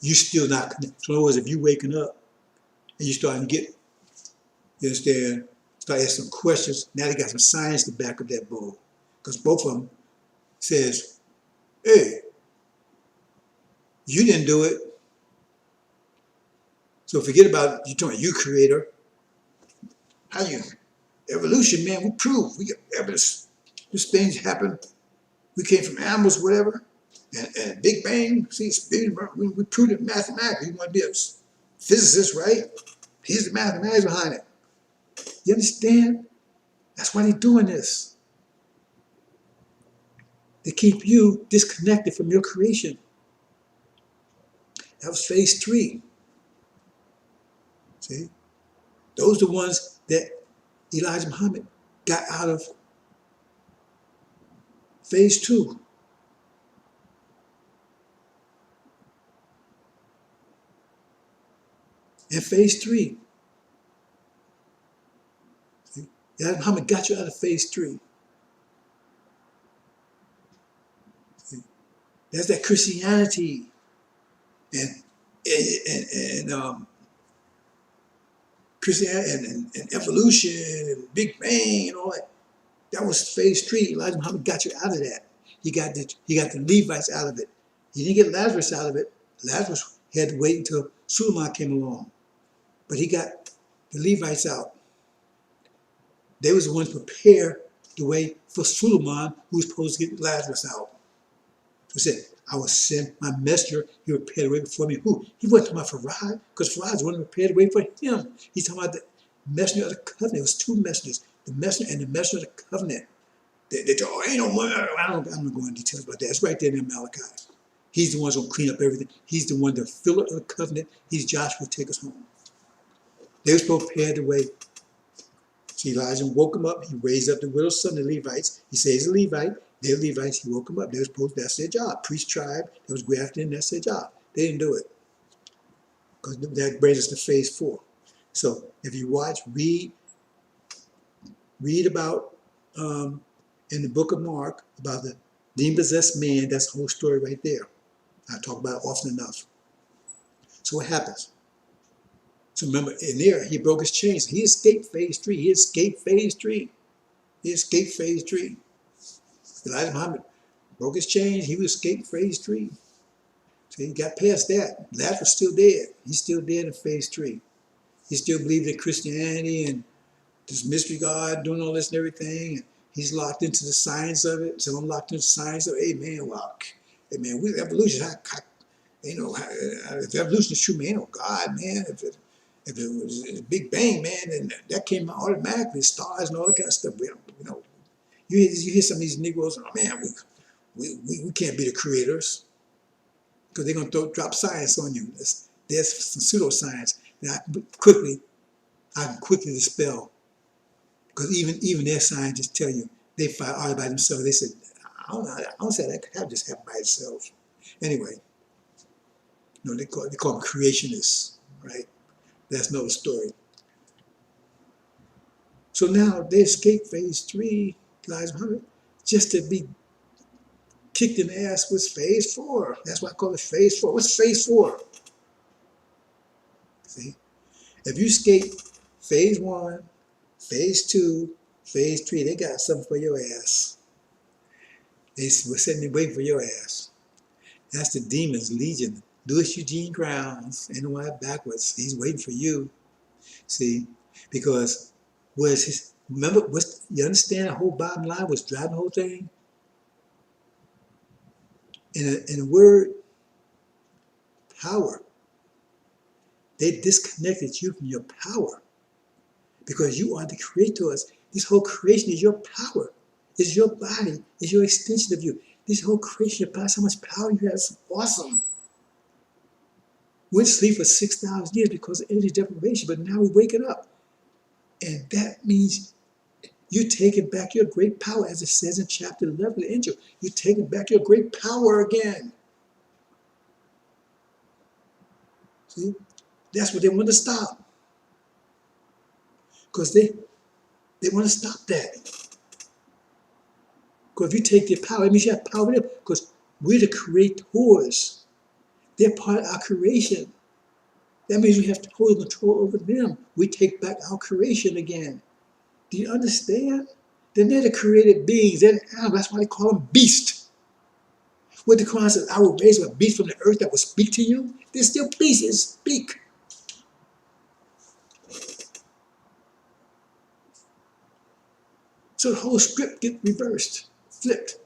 You still not connected. So in other words, if you waking up and you starting to get, you understand, start asking some questions, now they got some science to back up that bull. Because both of them says, hey, you didn't do it. So forget about you talking you creator. How you evolution, man, we prove, we got evidence. This things happen. We came from animals, whatever. And Big Bang, see, it's big, we proved it mathematically. You want to be a physicist, right? Here's the mathematics behind it. You understand? That's why they're doing this. To keep you disconnected from your creation. That was phase 3. See? Those are the ones that Elijah Muhammad got out of phase 2. And phase 3. See? Elijah Muhammad got you out of phase 3. See? That's that Christianity and Christianity and evolution and Big Bang and all that. That was phase 3. Elijah Muhammad got you out of that. He got the Levites out of it. He didn't get Lazarus out of it. Lazarus had to wait until Suleiman came along. But he got the Levites out. They was the ones to prepare the way for Suleiman, who was supposed to get Lazarus out. So he said, I will send my messenger, he will prepare the way before me. Who? He wasn't talking about Farad, because Farad was the one who prepared the way for him. He's talking about the messenger of the covenant. It was 2 messengers, the messenger and the messenger of the covenant. They told, oh, ain't no one, I'm not going into details about that. It's right there in Malachi. He's the one who's going to clean up everything. He's the one, the filler of the covenant. He's Joshua, take us home. They were supposed to prepare the way. So Elijah woke him up. He raised up the widow's son, the Levites. He says he's a Levite. They're Levites. He woke them up. They were supposed, that's their job. Priest tribe that was grafted in, that's their job. They didn't do it. Because that brings us to phase 4. So if you watch, read about in the book of Mark about the demon-possessed man. That's the whole story right there. I talk about it often enough. So what happens? So remember, in there, he broke his chains. He escaped phase 3. He escaped phase 3. He escaped phase 3. Elijah Muhammad broke his chains. He escaped phase 3. So he got past that. Lazarus was still dead. He's still dead in phase 3. He still believed in Christianity and this mystery God doing all this and everything. And he's locked into the science of it. So I'm locked into the science of, hey man, well, hey man, with evolution, if evolution is true, man, oh God, man, if it was a Big Bang, man, then that came out automatically, stars and all that kind of stuff. You hear some of these Negroes, oh man, we can't be the creators because they're going to drop science on you. There's some pseudoscience that I can quickly dispel, because even their scientists tell you they find out by themselves. They said, I don't say that could just happen by itself. Anyway, they call them creationists, right? That's another story. So now they escaped phase 3, Elijah Muhammad, just to be kicked in the ass with phase 4. That's why I call it phase 4. What's phase 4? See, if you escape phase 1, phase 2, phase 3, they got something for your ass. They were sitting there waiting for your ass. That's the demon's legion. Louis Eugene Grounds, NY backwards. He's waiting for you. See, because remember, you understand the whole bottom line was driving the whole thing? In the word power, they disconnected you from your power because you are the creators. This whole creation is your power. It's your body. It's your extension of you. This whole creation, your body, how much power you have. It's awesome. We went to sleep for 6,000 years because of energy deprivation, but now we're waking up. And that means you're taking back your great power, as it says in chapter 11 of the Angel. You're taking back your great power again. See? That's what they want to stop. Because they want to stop that. Because if you take their power, it means you have power with them. Because we're the creators. They're part of our creation. That means we have total control over them. We take back our creation again. Do you understand? Then they're the created beings. They're the animals. That's why they call them beasts. What the Quran says, I will raise a beast from the earth that will speak to you. They're still beasts that speak. So the whole script gets reversed, flipped.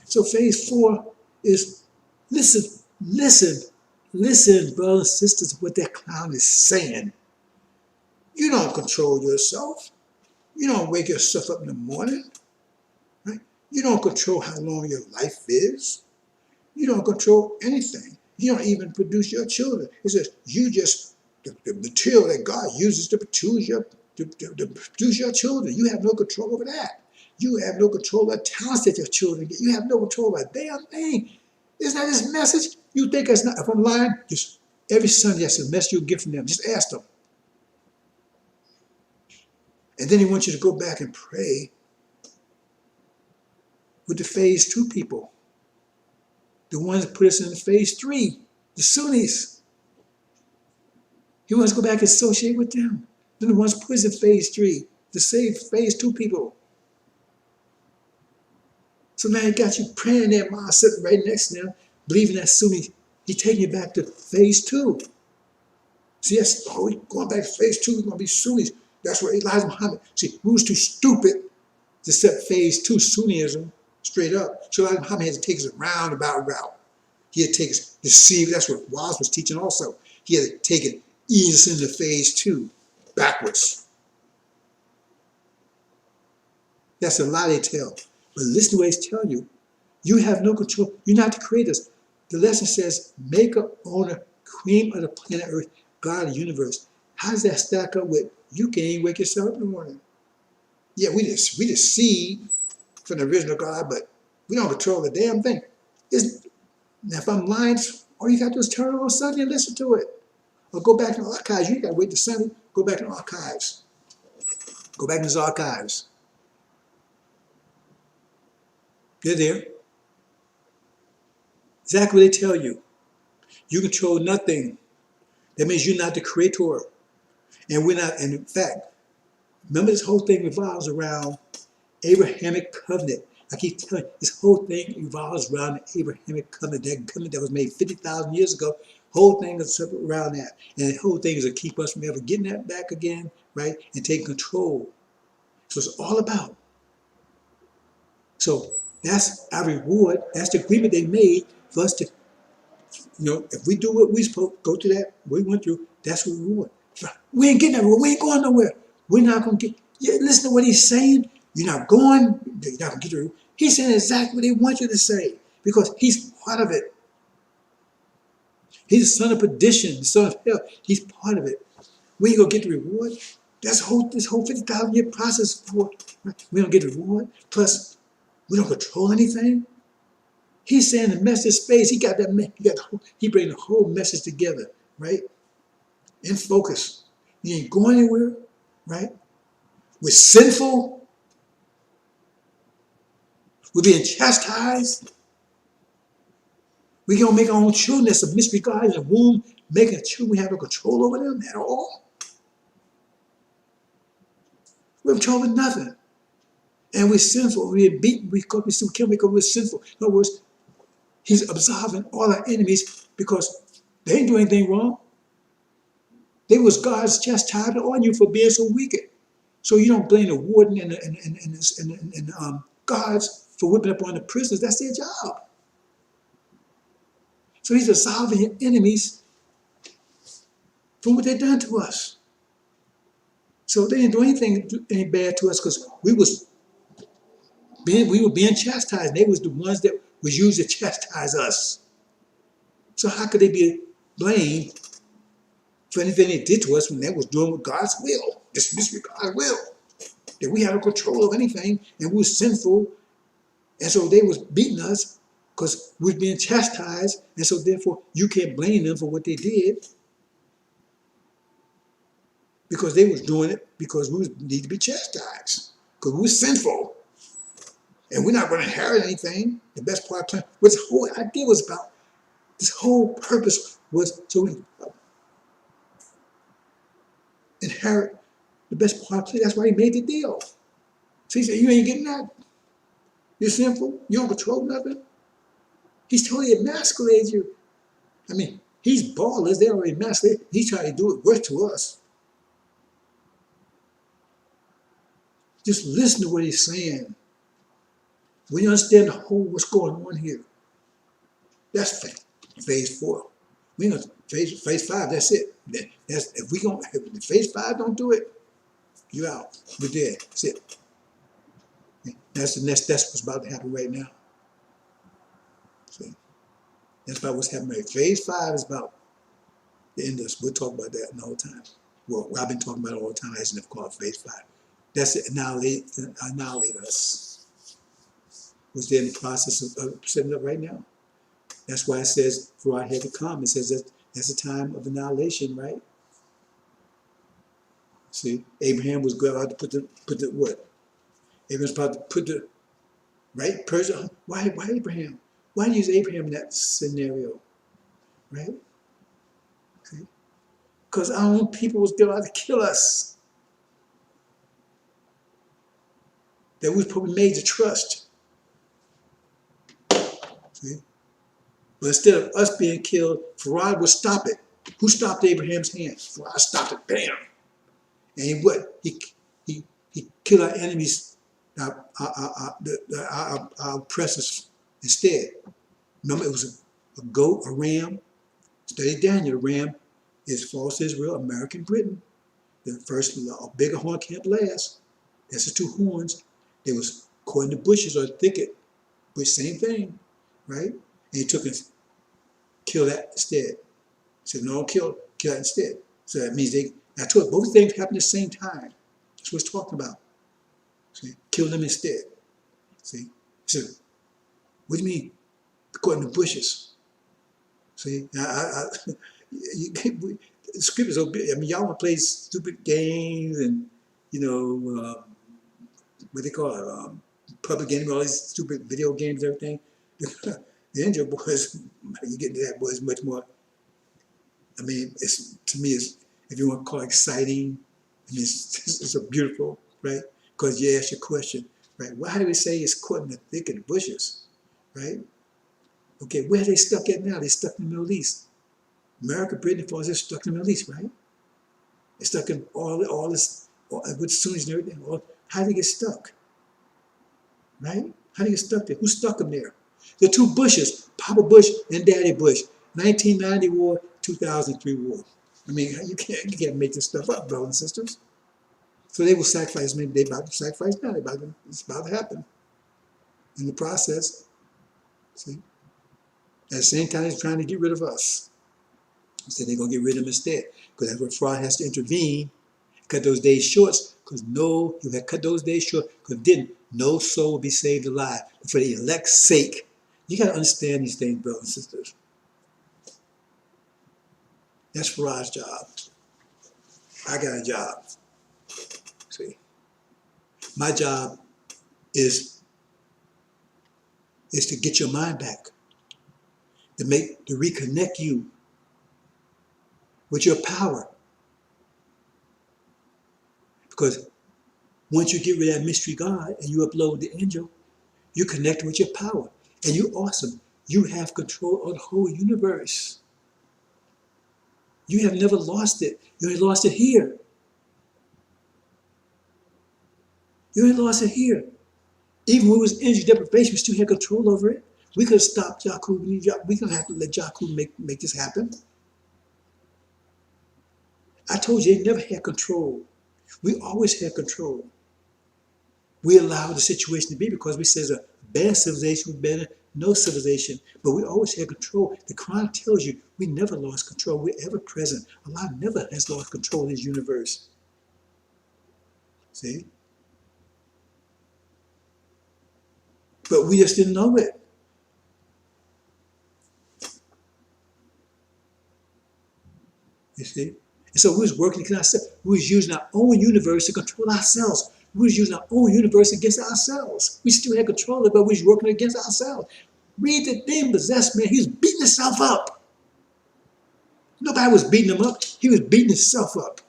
So phase 4 is listen, brothers and sisters, what that clown is saying. You don't control yourself. You don't wake yourself up in the morning. Right? You don't control how long your life is. You don't control anything. You don't even produce your children. It says you just, the material that God uses to produce your children. You have no control over that. You have no control of the talents that your children get. You have no control of a damn thing. Isn't that this message? You think it's not? If I'm lying, just every Sunday that's a message you get from them. Just ask them. And then he wants you to go back and pray with the phase 2 people. The ones that put us in phase 3, the Sunnis. He wants to go back and associate with them. Then the ones put us in phase 3, the same phase 2 people. So now he got you praying there, Ma, sitting right next to them, believing that Sunni. He's taking you back to phase 2. See, that's, we're going back to phase 2, we're going to be Sunnis. That's where Elijah Muhammad, see, we was too stupid to set phase 2 Sunnism straight up. So Elijah Muhammad had to take us a roundabout route. He had to take us, deceive, that's what Waz was teaching also. He had to take it, ease us into phase 2, backwards. That's a lie they tell. But listen to what he's telling you. You have no control. You're not the creators. The lesson says, maker, owner, cream of the planet Earth, God of the universe. How does that stack up with you can't even wake yourself up in the morning? Yeah, we just seed from the original God, but we don't control the damn thing. Now, if I'm lying, all you got to do is turn it on Sunday and listen to it. Or go back in the archives. You got to wait till Sunday. Go back in the archives. Go back in his archives. They're there. Exactly what they tell you. You control nothing. That means you're not the creator. And we're not, and in fact, remember this whole thing revolves around Abrahamic covenant. I keep telling you, this whole thing revolves around the Abrahamic covenant, that covenant that was made 50,000 years ago. Whole thing is around that. And the whole thing is to keep us from ever getting that back again, right? And taking control. So it's all about. So that's our reward. That's the agreement they made for us to, if we do what we supposed to go to that, we went through, that's what we reward. We ain't getting nowhere. We ain't going nowhere. We're not going to get, listen to what he's saying. You're not going, you're not going to get through. He's saying exactly what he wants you to say because he's part of it. He's the son of perdition, the son of hell. He's part of it. We ain't going to get the reward. That's this whole 50,000 year process for, right? We don't get the reward. Plus, we don't control anything. He's saying the message space, he bring the whole message together, right? In focus. You ain't going anywhere, right? We're sinful. We're being chastised. We're going to make our own children. There's a mystery God in the womb, making children. We have no control over them at all. We have control over nothing. And we're sinful. We're beaten. We kill because we're sinful. In other words, he's absolving all our enemies because they ain't doing anything wrong. They was God's chastisement on you for being so wicked. So you don't blame the warden and guards for whipping up on the prisoners. That's their job. So he's absolving your enemies for what they done to us. So they didn't do any bad to us because we were being chastised. They was the ones that was used to chastise us. So how could they be blamed for anything they did to us when they was doing what God's will? This mystery God's will. That we had no control of anything and we were sinful. And so they was beating us because we're being chastised, and so therefore you can't blame them for what they did because they was doing it because we need to be chastised because we're sinful and we're not going to inherit anything. The best part of the plan, what the whole idea was about, this whole purpose was so we inherit the best part of the plan. That's why he made the deal. So he said, you ain't getting that. You're sinful. You don't control nothing. He's totally emasculated you. I mean, he's ballers. They're already emasculated. He's trying to do it worse to us. Just listen to what he's saying. When you understand the whole what's going on here, that's phase 4. We know phase 5. That's it. That's if phase 5 don't do it, you out. We're dead. That's it. That's the next. That's what's about to happen right now. See, that's about what's happening. Phase 5 is about the end of this. We'll talk about that the whole time. Well, I've been talking about it all the time. I just never called phase 5. That's it. Annihilate us. What's there in the process of setting up right now. That's why it says, for I had to come. It says that's the time of annihilation, right? See, Abraham was about to put the what? Abraham's about to put the right person. Why Abraham? Why use Abraham in that scenario, right? See, because our own people was about to kill us. That we was probably made to trust. See, but instead of us being killed, Farad would stop it. Who stopped Abraham's hand? Farad stopped it. Bam. And he killed our enemies, our oppressors instead. Remember, it was a goat, a ram. Study Daniel. The ram is false Israel, American Britain. The first, a bigger horn can't last. That's the 2 horns. They was caught in the bushes or the thicket, but same thing, right? And he took and killed that instead. He said, no, kill that instead. So that means I told you, both things happened at the same time. That's what it's talking about. See, kill them instead. See, so what do you mean? Caught in the bushes. See, the scriptures. I mean, y'all want to play stupid games and what they call it, public gaming, all these stupid video games, and everything. The Angel Boys, you get into that, boy, is much more. I mean, to me, if you want to call it exciting, I mean, it's a beautiful, right? Because you ask your question, right? Why do we say it's caught in the thick of the bushes, right? Okay, where are they stuck at now? They're stuck in the Middle East. America, Britain, France, they're stuck in the Middle East, right? They're stuck in all this, with Sunnis and everything. How do they get stuck, right? How do they get stuck there? Who stuck them there? The 2 Bushes, Papa Bush and Daddy Bush, 1990 war, 2003 war. I mean, you can't make this stuff up, brothers and sisters. So they will sacrifice. Maybe they about to sacrifice now. It's about to happen in the process. See, at the same time, he's trying to get rid of us. He said they're gonna get rid of them instead, because that's where fraud has to intervene, cut those days short. Because you had cut those days short. Because didn't no soul will be saved alive. But for the elect's sake, you got to understand these things, brothers and sisters. That's Farad's job. I got a job. See, my job is to get your mind back, to reconnect you with your power. Because once you get rid of that mystery God and you upload the angel, you connect with your power. And you're awesome. You have control of the whole universe. You have never lost it. You only lost it here. You only lost it here. Even when it was energy deprivation, we still had control over it. We could have stopped Jakub. We could have to let Jakub make this happen. I told you, they never had control. We always had control. We allowed the situation to be because we said a bad civilization was better than no civilization. But we always had control. The Quran tells you we never lost control. We're ever present. Allah never has lost control of His universe. See? But we just didn't know it. You see? And so we was working against ourselves. We was using our own universe to control ourselves. We was using our own universe against ourselves. We still had control of it, but we was working against ourselves. Read the demon-possessed man. He was beating himself up. Nobody was beating him up. He was beating himself up.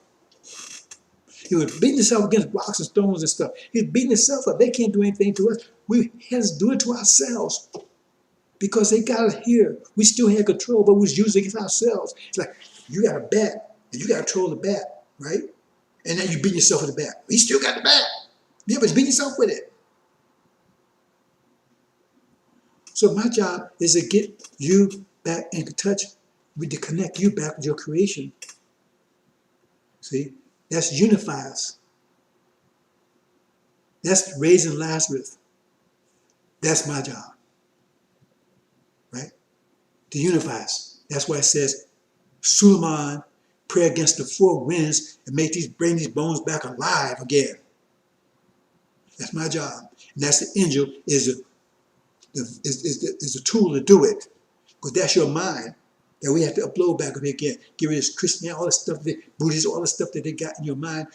He was beating himself against rocks and stones and stuff. He was beating himself up. They can't do anything to us. We had to do it to ourselves because they got us here. We still had control, but we was using it against ourselves. It's like, you got a bat, and you got to control the bat, right? And then you beat yourself with the bat. You still got the bat. Yeah, but you beat yourself with it. So my job is to get you back in touch with, to connect you back with your creation. See? That's unify us. That's raising Lazarus. That's my job. Right? To unify us. That's why it says, Suleiman, pray against the four winds and bring these bones back alive again. That's my job. And that's the angel is the tool to do it. Because that's your mind that we have to upload back up here again. Get rid of Christianity, all the stuff, Buddhism, all the stuff that they got in your mind.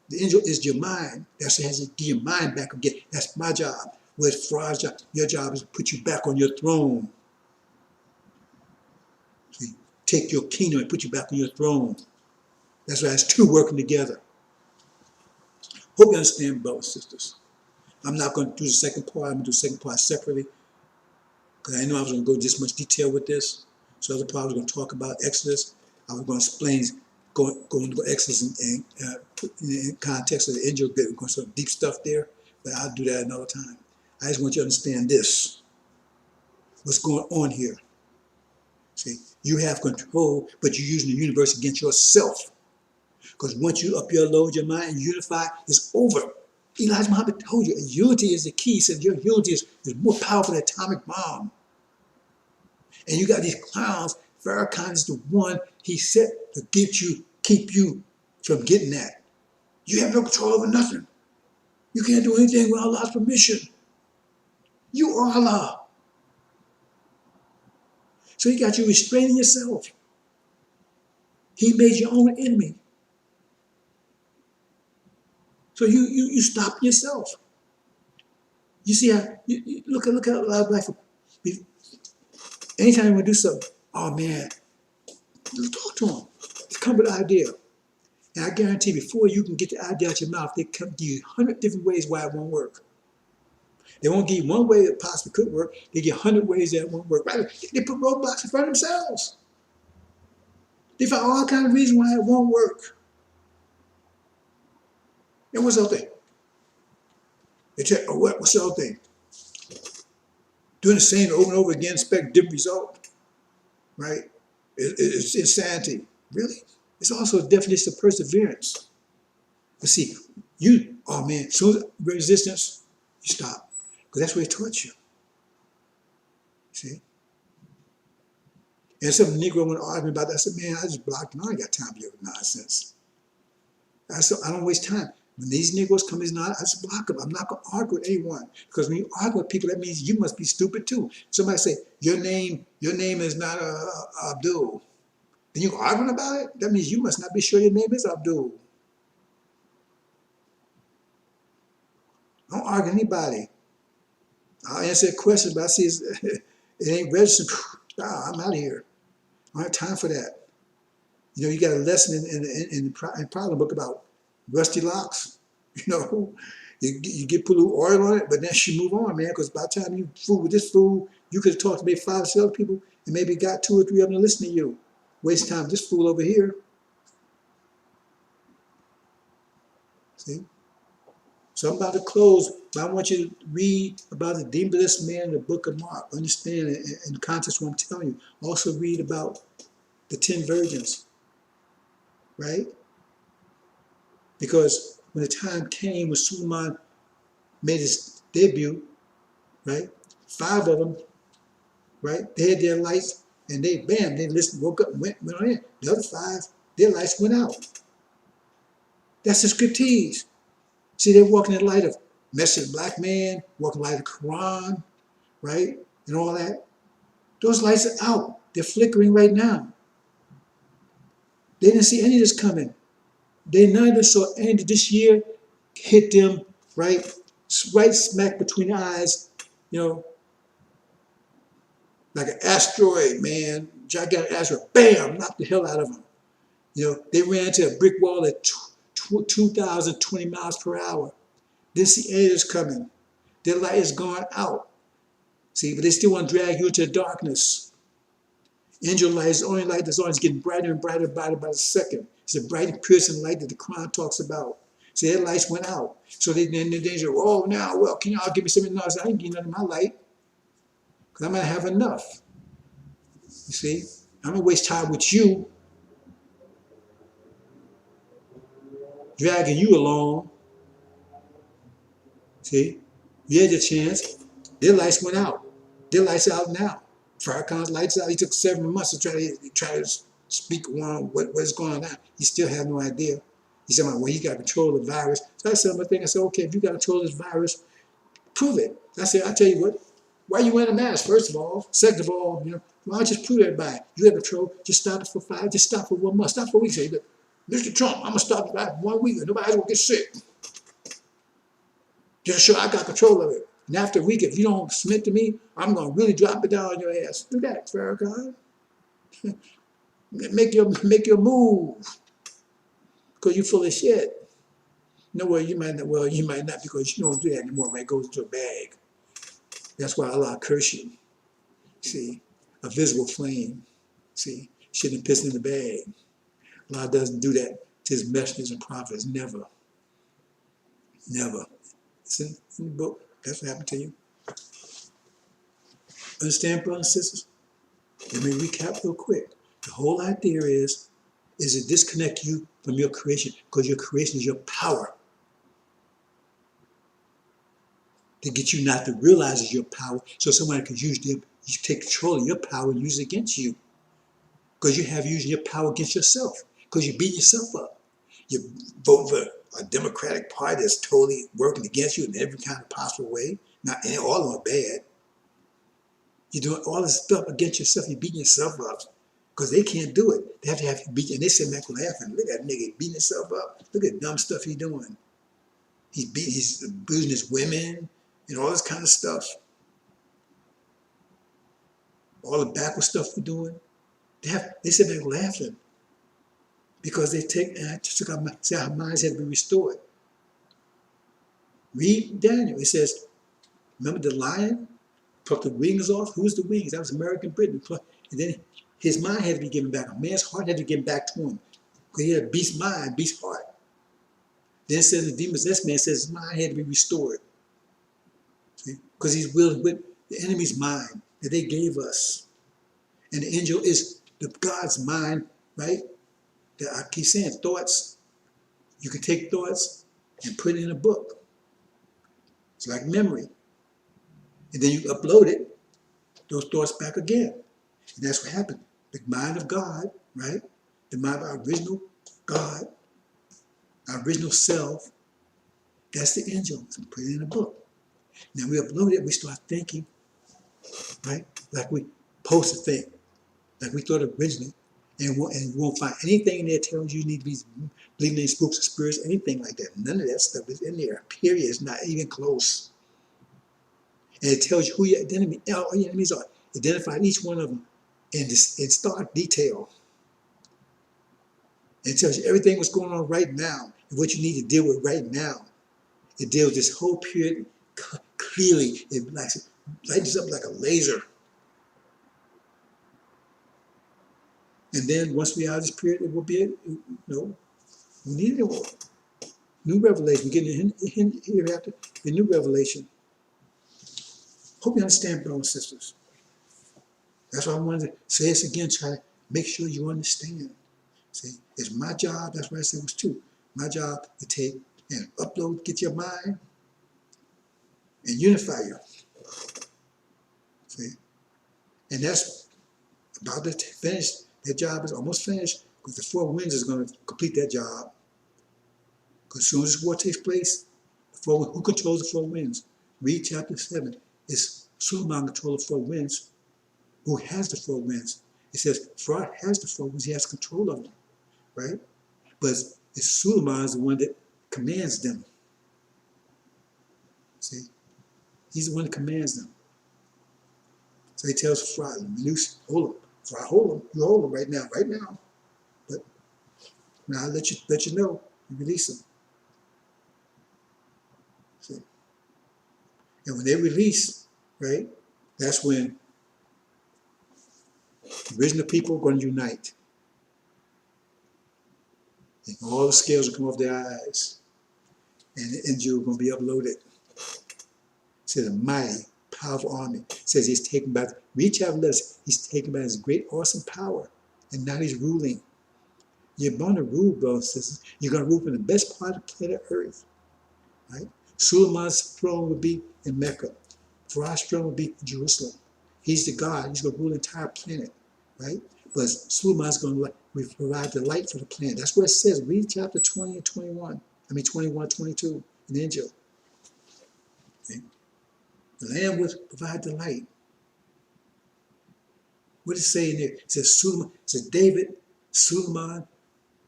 The angel is your mind. That's what has to get your mind back again. That's my job. Where's Fraud's job? Your job is to put you back on your throne. See, take your kingdom and put you back on your throne. That's why it's two working together. Hope you understand, brothers and sisters. I'm not going to do the second part. I'm going to do the second part separately because I know I was going to go this much detail with this. So the other part I was going to talk about Exodus. I was going to explain, go into Exodus and put in context of the angel, going to some deep stuff there, but I'll do that another time. I just want you to understand this. What's going on here? See, you have control, but you're using the universe against yourself. Because once you upload your mind and unify, it's over. Elijah Muhammad told you, unity is the key. He said your unity is more powerful than an atomic bomb. And you got these clowns. Farrakhan is the one he set to keep you from getting that. You have no control over nothing. You can't do anything without Allah's permission. You are Allah. So he got you restraining yourself. He made your own enemy. So you stop yourself. You see how, look at a lot of life. Anytime you want to do something, oh man, talk to them. Come with an idea. And I guarantee before you can get the idea out your mouth, they come give you 100 different ways why it won't work. They won't give you one way it possibly could work. They give 100 ways that it won't work. Right? They put roadblocks in front of themselves. They find all kinds of reasons why it won't work. And what's the other thing? They check, what's the other thing? Doing the same over and over again, expect different result, right? It's insanity. Really? It's also a definition of perseverance. But see, oh man, so resistance, you stop. Because that's where he taught you. See? And some Negro went arguing about that. I said, man, I just blocked him. I ain't got time for your nonsense. I don't waste time. When these Negroes come in, I just block them. I'm not going to argue with anyone. Because when you argue with people, that means you must be stupid too. Somebody say, your name is not Abdul. Then you're arguing about it? That means you must not be sure your name is Abdul. Don't argue with anybody. I'll answer a question, but I see it ain't registered. I'm out of here. I don't have time for that. You know, you got a lesson in problem book about rusty locks. You know, you get put a little oil on it, but then you move on, man, because by the time you fool with this fool, you could have talked to maybe 5 or 7 people and maybe got 2 or 3 of them to listen to you. Waste time. This fool over here. See? So I'm about to close, but I want you to read about the demon-possessed man in the book of Mark. Understand in the context of what I'm telling you. Also read about the 10 virgins, right? Because when the time came when Suleiman made his debut, right? 5 of them, right? They had their lights and they listened, woke up and went on in. The other 5, their lights went out. That's the scriptures. See, they're walking in the light of Message of the Black Man, walking in the light of the Quran, right? And all that. Those lights are out. They're flickering right now. They didn't see any of this coming. They neither saw any of this year hit them right, right smack between the eyes, you know, like an asteroid, man, gigantic asteroid, bam, knocked the hell out of them. You know, they ran into a brick wall at 2,020 miles per hour. Didn't see any of this coming. Their light is gone out. See, but they still want to drag you into darkness. Angel light is the only light that's always getting brighter and brighter by the second. It's the bright and piercing light that the Quran talks about. See, their lights went out. So they say, oh, now, well, can y'all give me something else? I ain't getting none of my light because I'm going to have enough. You see, I'm going to waste time with you, dragging you along. See, you had your chance. Their lights went out. Their lights are out now. Farrakhan's lights out. He took 7 months to try to speak on what's going on now. He still have no idea. He said, well, he got control of the virus. So I said, I said, okay, if you got control of this virus, prove it. I said, I tell you what, why are you wearing a mask, first of all? Second of all, you know, why don't you just prove everybody? You have control, just stop it for 5, just stop for 1 month, stop for a week. Say, look, Mr. Trump, I'm gonna stop it for 1 week and nobody's gonna get sick. Just show I got control of it. And after a week, if you don't submit to me, I'm gonna really drop it down on your ass. Do that, Farrakhan. make your move. Because you're full of shit. No, well, you might not because you don't do that anymore, right? It goes into a bag. That's why Allah curse you. See, a visible flame. See, shouldn't piss in the bag. Allah doesn't do that to his messengers and prophets. Never. Never. It's in the book. That's what happened to you. Understand, brothers and sisters? Let me recap real quick. The whole idea is to disconnect you from your creation, because your creation is your power. To get you not to realize it's your power, so somebody can use them, you take control of your power and use it against you. Because you have using your power against yourself, because you beat yourself up. You vote for a Democratic Party that's totally working against you in every kind of possible way. Not all of them are bad. You're doing all this stuff against yourself. You're beating yourself up because they can't do it. They have to have you beat you. And they sit back laughing. Look at that nigga beating himself up. Look at the dumb stuff he's doing. He's abusing his women and all this kind of stuff. All the backward stuff we're doing. They sit back laughing because they say our minds have been restored. Read Daniel. It says, remember the lion? Plucked the wings off. Who's the wings? That was American Britain. And then his mind had to be given back. A man's heart had to be given back to him. Because he had a beast mind, beast heart. Then it says the demons, this man says his mind had to be restored. Because he's willed with the enemy's mind that they gave us. And the angel is God's mind, right? That I keep saying, thoughts. You can take thoughts and put it in a book. It's like memory. And then you upload it, those thoughts back again. And that's what happened. The mind of God, right? The mind of our original God, our original self, that's the angel. So put it in a book. Now we upload it, we start thinking, right? Like we supposed to think, like we thought originally. And we won't find anything in there telling you need to be believing in spooks or spirits, anything like that. None of that stuff is in there. Period. It's not even close. And it tells you who your enemies are. Identify each one of them in stark detail. And it tells you everything what's going on right now and what you need to deal with right now. It deals with this whole period clearly. It lights up like a laser. And then once we out of this period, it will be, we need a new revelation. We're getting hereafter a new revelation. Hope you understand, brothers and sisters. That's why I wanted to say this again, try to make sure you understand. See, it's my job, that's why I said it was two. My job to take and upload, get your mind, and unify you. See? And that's about to finish. That job is almost finished because the four winds is going to complete that job. Because as soon as this war takes place, who controls the four winds? Read chapter 7. It's Suleiman control the four winds. Who has the four winds? It says, Pharaoh has the four winds. He has control of them. right? But Suleiman is the one that commands them. See, he's the one that commands them. So he tells Fry, loose, hold him. Fry, hold him. You hold him right now. But now I'll let you know. You release him. See? And when they release, right, that's when the original people are going to unite. And all the scales will come off their eyes. And the angel is going to be uploaded. It says a mighty, powerful army. It says he's taken by, read chapter 11, he's taken by his great, awesome power. And now he's ruling. You're going to rule, brothers and sisters. You're going to rule from the best part of planet Earth. Right? Suleiman's throne will be in Mecca. Farah's throne will be in Jerusalem. He's the God. He's going to rule the entire planet. Right? But Suleiman's going to provide the light for the planet. That's what it says. Read chapter 20 and 21. 21, 22 in the Injil. Okay? The Lamb will provide the light. What does it say in there? It says Suleiman. It says Suleiman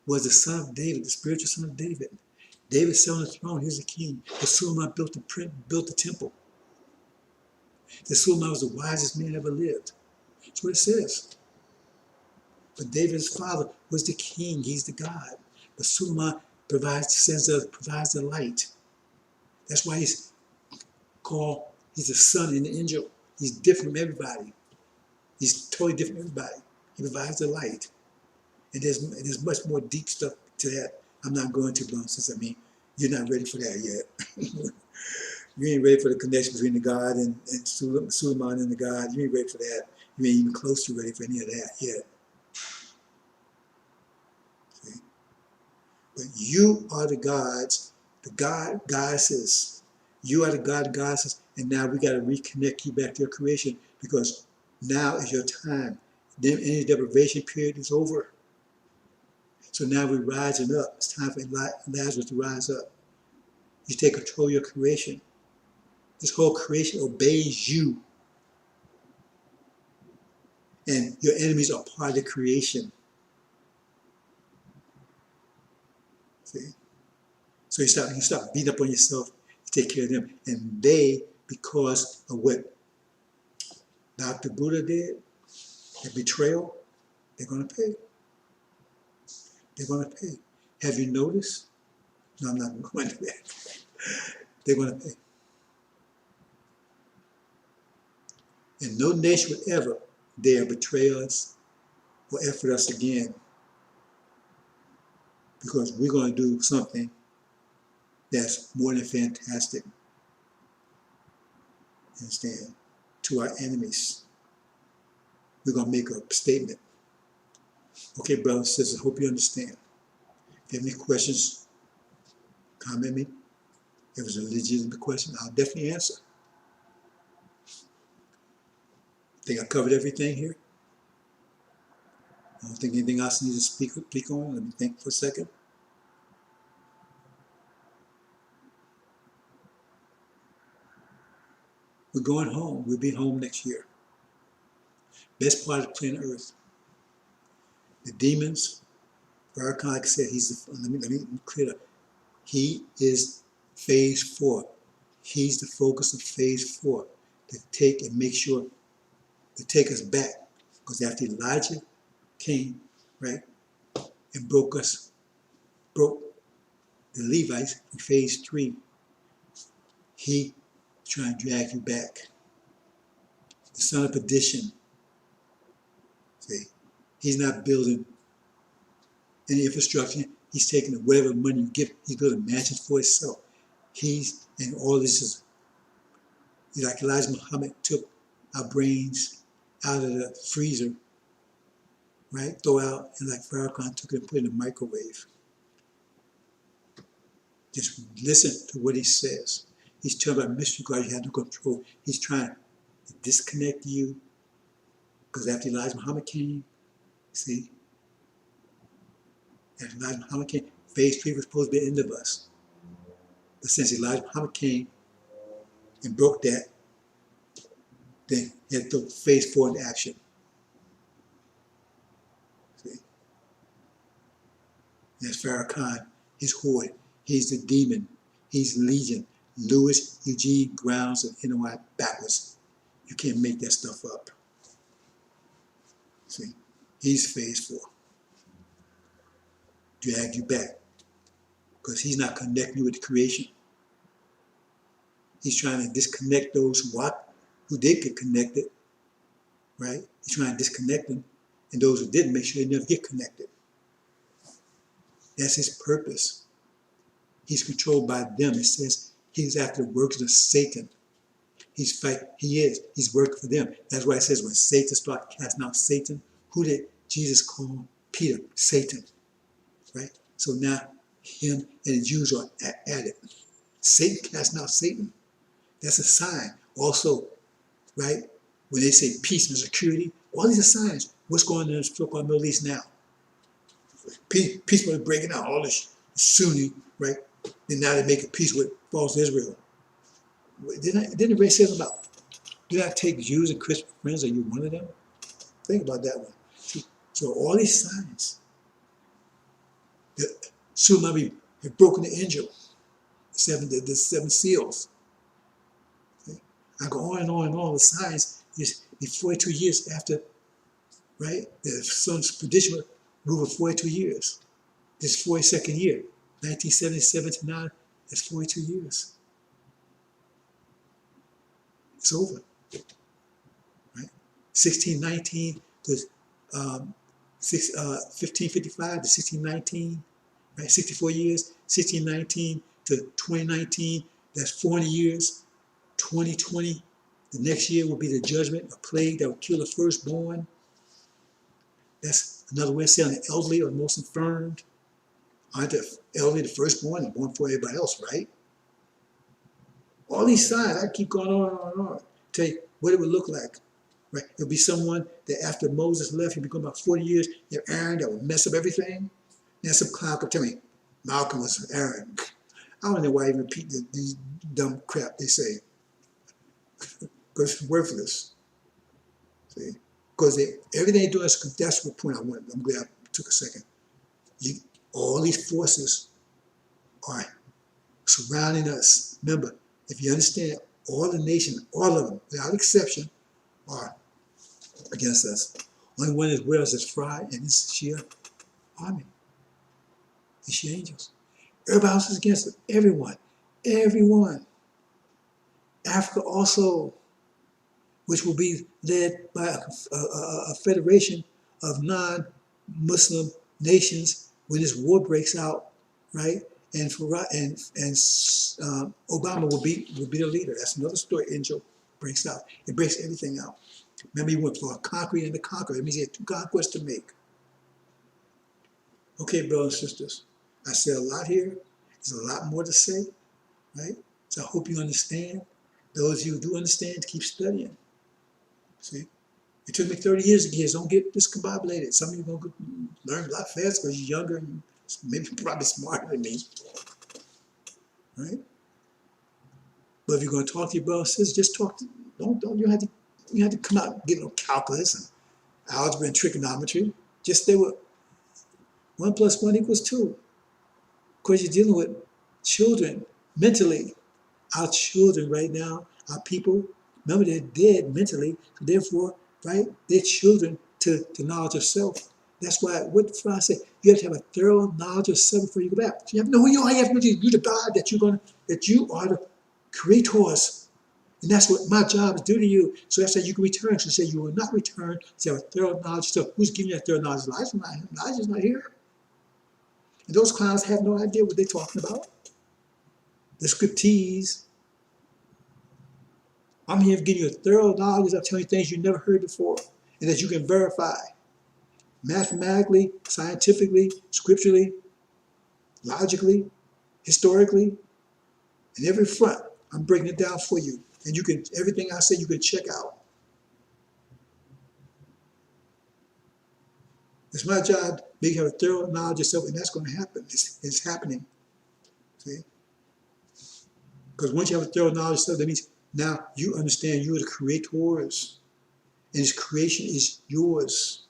was the son of David, the spiritual son of David. David sat on the throne, he was the king. But Suleiman built the temple. That Suleiman was the wisest man ever lived. That's what it says. But David's father was the king, he's the God. But Suleiman provides the light. That's why he's the son in the angel. He's different from everybody. He's totally different from everybody. He provides the light. And there's much more deep stuff to that. I'm not going to, since you're not ready for that yet. You ain't ready for the connection between the God and Suleiman and the God. You ain't ready for that. You ain't even close to ready for any of that yet. See? But you are the gods, goddesses. You are the goddesses, and now we got to reconnect you back to your creation because now is your time. Then any deprivation period is over. So now we're rising up. It's time for Lazarus to rise up. You take control of your creation. This whole creation obeys you. And your enemies are part of the creation. See? So you stop beating up on yourself to take care of them. And they, because of what Dr. Buddha did, the betrayal, they're going to pay. They're going to pay. Have you noticed? No, I'm not going to that. They're going to pay. And no nation would ever dare betray us or effort us again because we're going to do something that's more than fantastic. Understand? To our enemies. We're going to make a statement. Okay, brothers and sisters, hope you understand. If you have any questions, comment me. If it was a legitimate question, I'll definitely answer. I think I covered everything here. I don't think anything else needs to speak on. Let me think for a second. We're going home. We'll be home next year. Best part of the planet Earth. The demons, Farrakhan, like I said, let me clear it up. He is phase 4. He's the focus of phase 4 to take and make sure to take us back. Because after Elijah came, right, and broke the Levites in phase 3, he trying to drag you back. The son of perdition. See, he's not building any infrastructure. He's taking whatever money you give. He's building mansions for himself. And all this is like Elijah Muhammad took our brains out of the freezer, right? Throw out, and like Farrakhan took it and put it in the microwave. Just listen to what he says. He's talking about mystery God, you have no control. He's trying to disconnect you. Because after Elijah Muhammad came, see, after Elijah Muhammad came, phase 3 was supposed to be the end of us. But since Elijah Muhammad came and broke that, then he had to throw phase 4 into action. See? That's Farrakhan, his horde. He's the demon. He's Legion. Louis Eugene Grounds of NOI backwards. You can't make that stuff up. See, he's phase 4. Drag you back. Because he's not connecting you with the creation. He's trying to disconnect those who did get connected, right? He's trying to disconnect them. And those who didn't, make sure they never get connected. That's his purpose. He's controlled by them. It says he's after the works of Satan. He's working for them. That's why it says when Satan started casting out Satan, who did Jesus call Peter? Satan, right? So now him and the Jews are at it. Satan casting out Satan. That's a sign. Also, right, when they say peace and security, all these are signs. What's going on in the so-called Middle East now? Peace was breaking out. All this Sunni, right? And now they're making peace with false Israel. Didn't the race say about, do not take Jews and Christian friends? Are you one of them? Think about that one. See, so all these signs, Suleiman had broken the angel, the 7 seals. Okay? I go on and on and on with signs. Just 42 years after, right? The son's prediction ruled for 42 years. This 42nd year, 1977 to now, that's 42 years. It's over, right? 1619 to 1555 to 1619, right? 64 years. 1619 to 2019, that's 40 years. 2020, the next year will be the judgment, a plague that will kill the firstborn. That's another way of saying the elderly or the most infirmed. Aren't the elderly the firstborn and born before everybody else, right? All these signs, I keep going on and on and on. Tell you what it would look like, right? It'll be someone that after Moses left, he'll be going about 40 years, you have Aaron that will mess up everything. Then some clown could tell me, Malcolm was Aaron. I don't know why I even repeat these dumb crap they say. Because it's worthless. See? Because everything they do, that's the point I wanted. I'm glad I took a second. All these forces are surrounding us. Remember, if you understand, all the nations, all of them, without exception, are against us. Only one is with us is Fry and his Shia army. The Shia angels. Everybody else is against us. Everyone. Everyone. Africa also, which will be led by a federation of non-Muslim nations when this war breaks out, right? And Obama will be the leader. That's another story. Angel breaks out. It breaks everything out. Remember, he went for a conquering and a conqueror. It means he had 2 conquests to make. Okay, brothers and sisters, I said a lot here. There's a lot more to say, right? So I hope you understand. Those of you who do understand, keep studying. See, it took me 30 years to get. Don't get discombobulated. Some of you are going to learn a lot faster because you're younger and maybe probably smarter than me, right? But if you're going to talk to your brothers and sisters, just talk to. You have to come out and get no calculus and algebra and trigonometry. Just stay with 1 + 1 = 2. Because you're dealing with children mentally. Our children right now, our people, remember they're dead mentally, so therefore, right, they're children to knowledge of self. That's why, what did I say? You have to have a thorough knowledge of self before you go back. So you have to know who you are. You have to know you're the God that you are the creators. And that's what my job is to do to you. So that's how you can return. So say you will not return. So you have a thorough knowledge of self. Who's giving you that thorough knowledge? Elijah's not here. And those clowns have no idea what they're talking about. The scriptees. I'm here to give you a thorough knowledge. I'm telling you things you never heard before and that you can verify. Mathematically, scientifically, scripturally, logically, historically, in every front. I'm breaking it down for you. And you can, everything I say you can check out. It's my job to make you have a thorough knowledge of yourself, and that's going to happen. It's happening. See? Because once you have a thorough knowledge of yourself, that means now you understand you are the creators. And his creation is yours.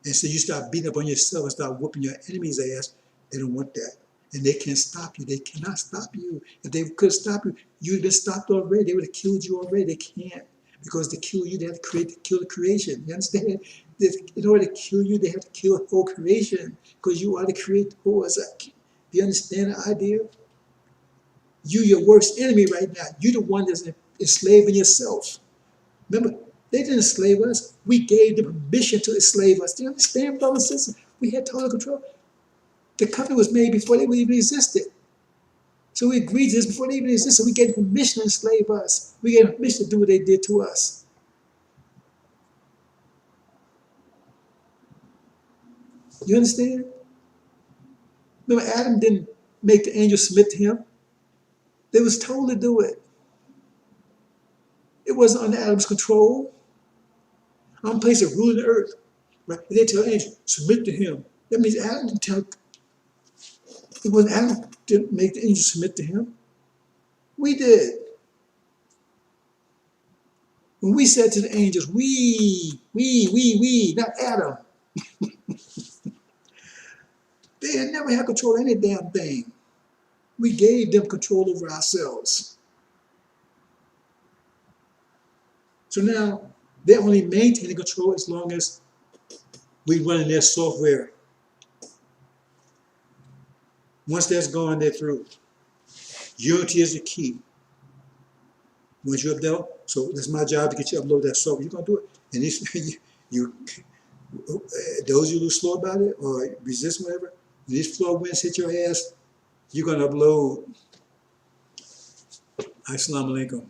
And so you start beating up on yourself and start whooping your enemy's ass. They don't want that. And they can't stop you. They cannot stop you. If they could stop you, you'd been stopped already. They would have killed you already. They can't. Because to kill you, they have to kill the creation. You understand? In order to kill you, they have to kill the whole creation. Because you are the creator. Do you understand the idea? You're your worst enemy right now. You're the one that's enslaving yourself. Remember, they didn't enslave us. We gave them permission to enslave us. Do you understand, brothers and sisters? We had total control. The covenant was made before they even existed. So we agreed to this before they even existed. We gave them permission to enslave us. We gave them permission to do what they did to us. You understand? Remember, Adam didn't make the angels submit to him. They was told to do it. It wasn't under Adam's control. I'm placed a rule in the earth. Right? They tell angels, submit to him. That means Adam didn't tell. It wasn't Adam didn't make the angels submit to him. We did. When we said to the angels, we, not Adam. They had never had control of any damn thing. We gave them control over ourselves. So now they're only maintaining control as long as we run in their software. Once that's gone, they're through. Unity is the key. Once you're up there, so that's my job to get you to upload that software. You're gonna do it. And these, those of you who are slow about it or resist whatever, when these floor winds hit your ass, you're gonna upload. Assalamu alaikum.